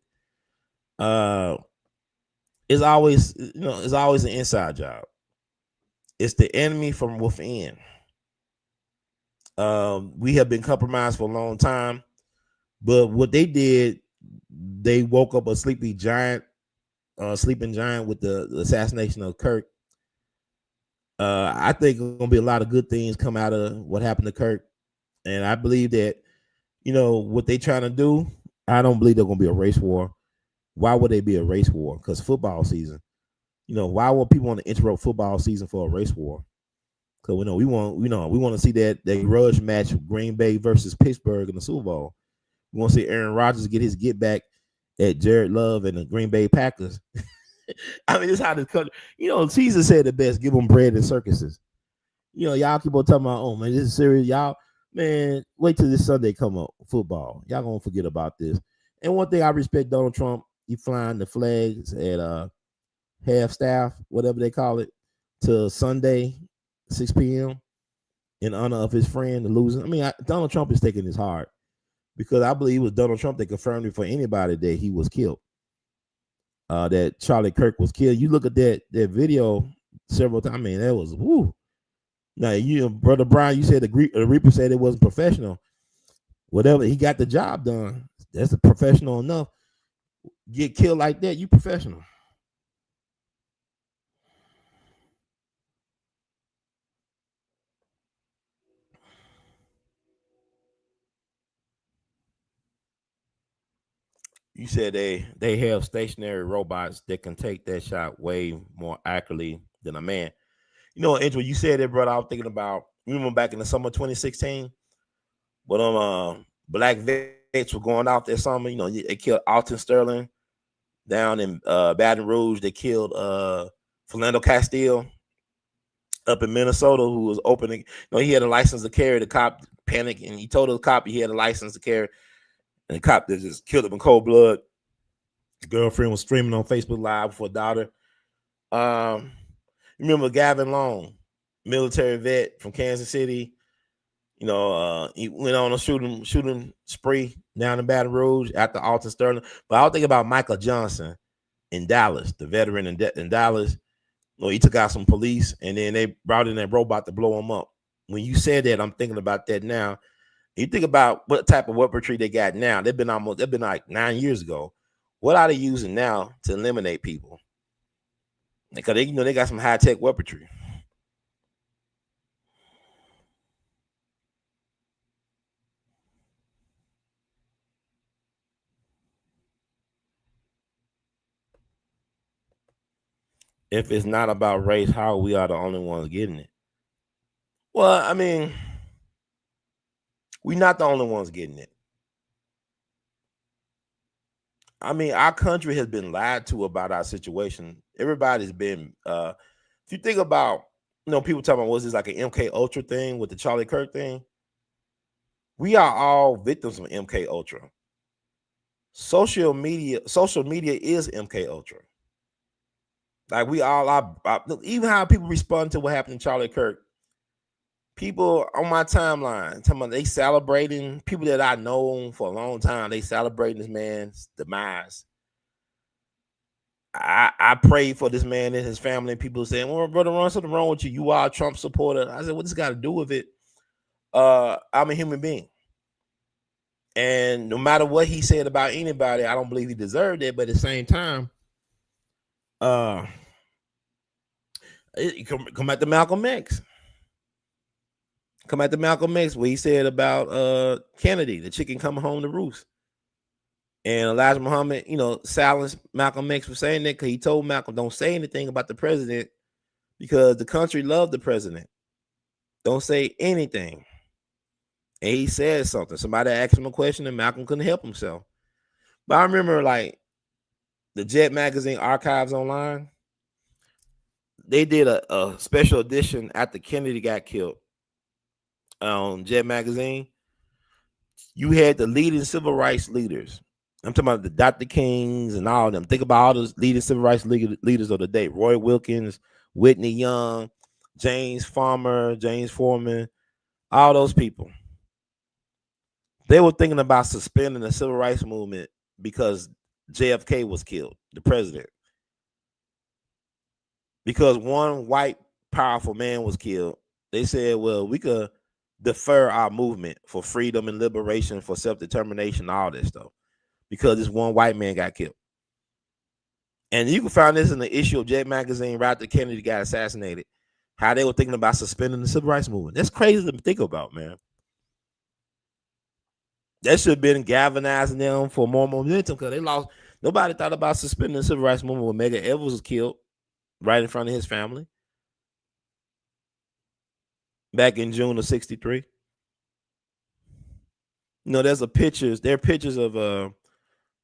It's always, it's always an inside job. It's the enemy from within. We have been compromised for a long time, but what they did, they woke up a sleeping giant with the assassination of Kirk. I think there's gonna be a lot of good things come out of what happened to Kirk, and I believe that what they trying to do. I don't believe they're gonna be a race war. Why would they be a race war? Because football season. Why would people want to interrupt football season for a race war? Because we want to see that grudge match of Green Bay versus Pittsburgh in the Super Bowl. We want to see Aaron Rodgers get his get back at Jared Love and the Green Bay Packers. I mean, this is how this country. Caesar said the best: give them bread and circuses. Y'all keep on talking about, oh man, this is serious. Y'all, man, wait till this Sunday come up football. Y'all gonna forget about this. And one thing I respect Donald Trump, he flying the flags at half staff, whatever they call it, to Sunday, 6 p.m. in honor of his friend losing. I mean, Donald Trump is taking his heart because I believe it was Donald Trump that confirmed it for anybody that he was killed. That Charlie Kirk was killed. You look at that video several times. I mean, that was woo. Now, Brother Brian, you said the Reaper said it wasn't professional. Whatever, he got the job done. That's professional enough. Get killed like that, you professional. You said they have stationary robots that can take that shot way more accurately than a man. Angel, you said that, brother. I was thinking about, remember back in the summer 2016, when black vets were going out that summer. They killed Alton Sterling down in Baton Rouge. They killed Philando Castile up in Minnesota, who was opening. He had a license to carry. The cop panicked and he told the cop he had a license to carry. And the cop that just killed him in cold blood. His girlfriend was streaming on Facebook Live for a daughter. Remember Gavin Long, military vet from Kansas City. He went on a shooting spree down in Baton Rouge after Alton Sterling. But I was thinking about Michael Johnson in Dallas, the veteran in Dallas. He took out some police and then they brought in that robot to blow him up. When you said that, I'm thinking about that now. You think about what type of weaponry they got now. They've been like 9 years ago. What are they using now to eliminate people? Because they got some high tech weaponry. If it's not about race, how we are the only ones getting it? Well, I mean, we're not the only ones getting it. I mean, our country has been lied to about our situation. Everybody's been, if you think about, people talking about, was this like an MK Ultra thing with the Charlie Kirk thing? We are all victims of MK Ultra. Social media is MK Ultra. Like we all are, even how people respond to what happened to Charlie Kirk. People on my timeline, talking about they celebrating, people that I know for a long time, they celebrating this man's demise. I prayed for this man and his family, and people saying, well, brother Ron, something wrong with you. You are a Trump supporter. I said, what does this got to do with it? I'm a human being. And no matter what he said about anybody, I don't believe he deserved it. But at the same time, come back to Malcolm X. Come back to Malcolm X, where he said about Kennedy, the chicken coming home to roost. And Elijah Muhammad, silenced Malcolm X for saying that because he told Malcolm, don't say anything about the president because the country loved the president. Don't say anything. And he said something. Somebody asked him a question and Malcolm couldn't help himself. But I remember like the Jet Magazine Archives Online, they did a special edition after Kennedy got killed on Jet Magazine. You had the leading civil rights leaders I'm talking about the Dr. Kings and all of them. Think about all those leading civil rights leaders of the day: Roy Wilkins, Whitney Young, James Foreman, all those people. They were thinking about suspending the civil rights movement because JFK was killed, the president. Because one white powerful man was killed, they said, well, we could defer our movement for freedom and liberation, for self-determination, all this stuff, because this one white man got killed. And you can find this in the issue of Jet Magazine right after Kennedy got assassinated, how they were thinking about suspending the civil rights movement. That's crazy to think about, man. That should have been galvanizing them for more momentum, because they lost. Nobody thought about suspending the civil rights movement when Medgar Evers was killed right in front of his family back in June of '63. You know, there are pictures of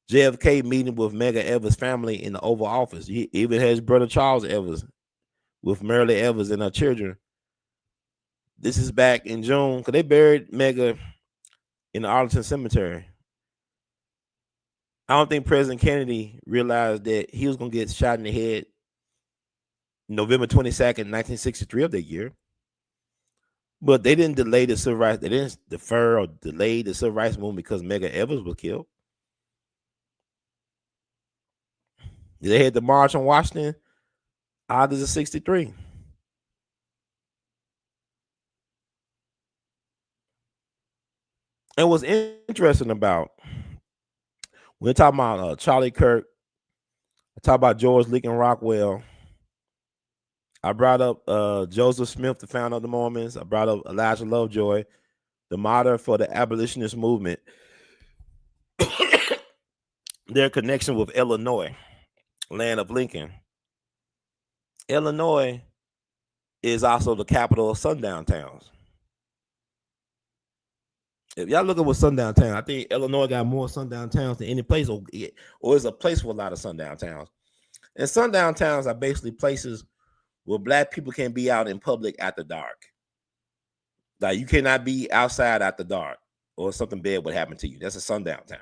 JFK meeting with Medgar Evers' family in the Oval Office. He even has brother Charles Evers with Myrlie Evers and her children. This is back in June, because they buried Medgar in the Arlington Cemetery. I don't think President Kennedy realized that he was going to get shot in the head November 22nd, 1963 of that year. But they didn't delay the civil rights. They didn't defer or delay the civil rights movement because Medgar Evers was killed. They had the March on Washington, August of '63. And what's interesting about, we're talking about Charlie Kirk, I talk about George Lincoln Rockwell. I brought up Joseph Smith, the founder of the Mormons. I brought up Elijah Lovejoy, the martyr for the abolitionist movement. Their connection with Illinois, land of Lincoln. Illinois is also the capital of sundown towns. If y'all look at what sundown town, I think Illinois got more sundown towns than any place, or is a place with a lot of sundown towns. And sundown towns are basically places where black people can be out in public after dark. Like, you cannot be outside after dark, or something bad would happen to you. That's a sundown town.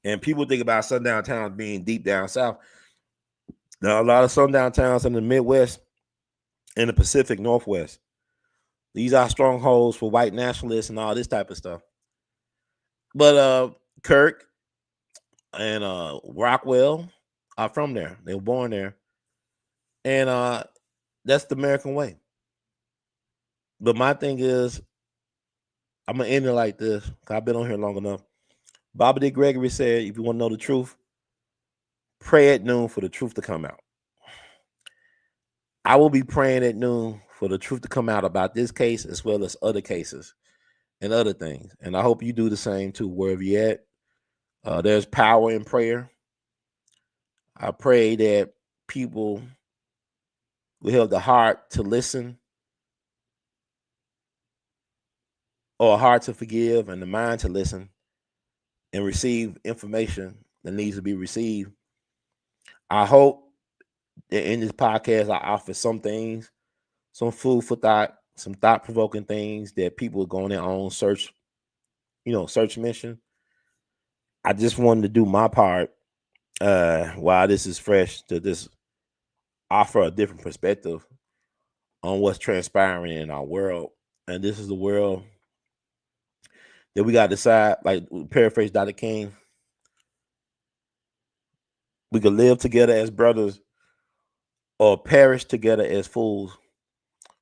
And people think about sundown towns being deep down south. Now, a lot of sundown towns in the Midwest and the Pacific Northwest. These are strongholds for white nationalists and all this type of stuff. But Kirk and Rockwell are from there. They were born there. And that's the American way. But my thing is, I'm going to end it like this, because I've been on here long enough. Bobby D. Gregory said, if you want to know the truth, pray at noon for the truth to come out. I will be praying at noon for the truth to come out about this case, as well as other cases and other things. And I hope you do the same too, wherever you're at. There's power in prayer. I pray that people will have the heart to listen, or a heart to forgive, and the mind to listen and receive information that needs to be received. I hope that in this podcast I offer some things, some food for thought, some thought-provoking things that people are going their own search mission. I just wanted to do my part while this is fresh, to just offer a different perspective on what's transpiring in our world. And this is the world that we got to decide, like, paraphrase Dr. King, we could live together as brothers or perish together as fools.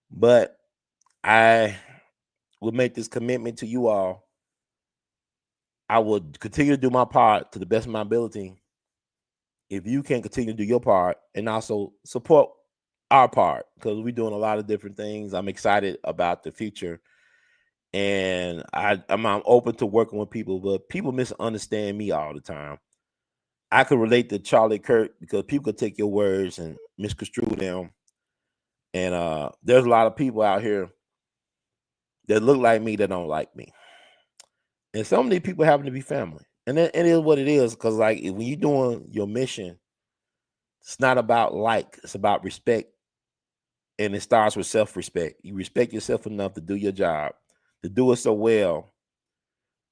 But I will make this commitment to you all. I will continue to do my part to the best of my ability. If you can continue to do your part and also support our part, because we're doing a lot of different things. I'm excited about the future. And I'm open to working with people, but people misunderstand me all the time. I could relate to Charlie Kirk because people could take your words and misconstrue them. And there's a lot of people out here that look like me that don't like me. And some of these people happen to be family. And it is what it is, because, like, when you're doing your mission, it's not about it's about respect. And it starts with self-respect. You respect yourself enough to do your job, to do it so well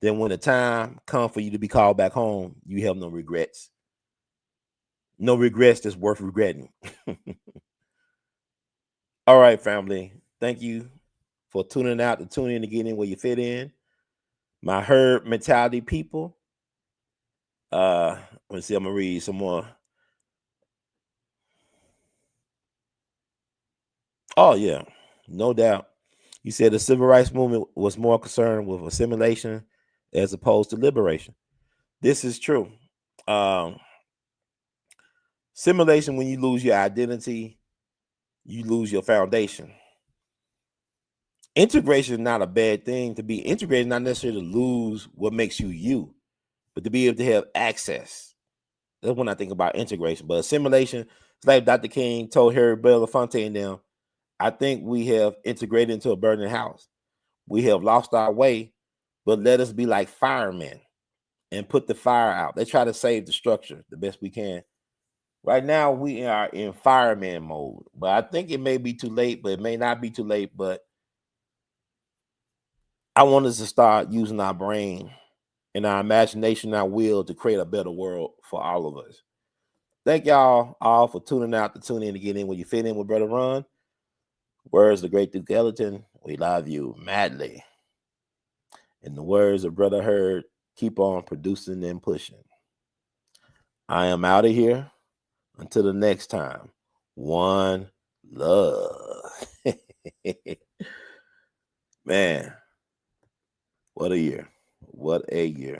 then when the time comes for you to be called back home, you have no regrets. No regrets that's worth regretting. All right, family. Thank you for tuning out to tune in to get in where you fit in. My herd mentality people. Let's see, I'm gonna read some more. Oh, yeah, no doubt. You said the civil rights movement was more concerned with assimilation as opposed to liberation. This is true. Assimilation, when you lose your identity, you lose your foundation. Integration is not a bad thing. To be integrated, not necessarily to lose what makes you you, but to be able to have access. That's when I think about integration. But assimilation, it's like Dr. King told Harry Belafonte and them, I think we have integrated into a burning house. We have lost our way, but let us be like firemen and put the fire out. They try to save the structure the best we can. Right now, we are in fireman mode, but I think it may be too late, but it may not be too late. But I want us to start using our brain and our imagination, our will to create a better world for all of us. Thank y'all all for tuning out to tune in to get in where you fit in with Brother Ron. Words of the great Duke Ellington, we love you madly. In the words of Brother Hurd, keep on producing and pushing. I am out of here. Until the next time, one love. Man, what a year. What a year.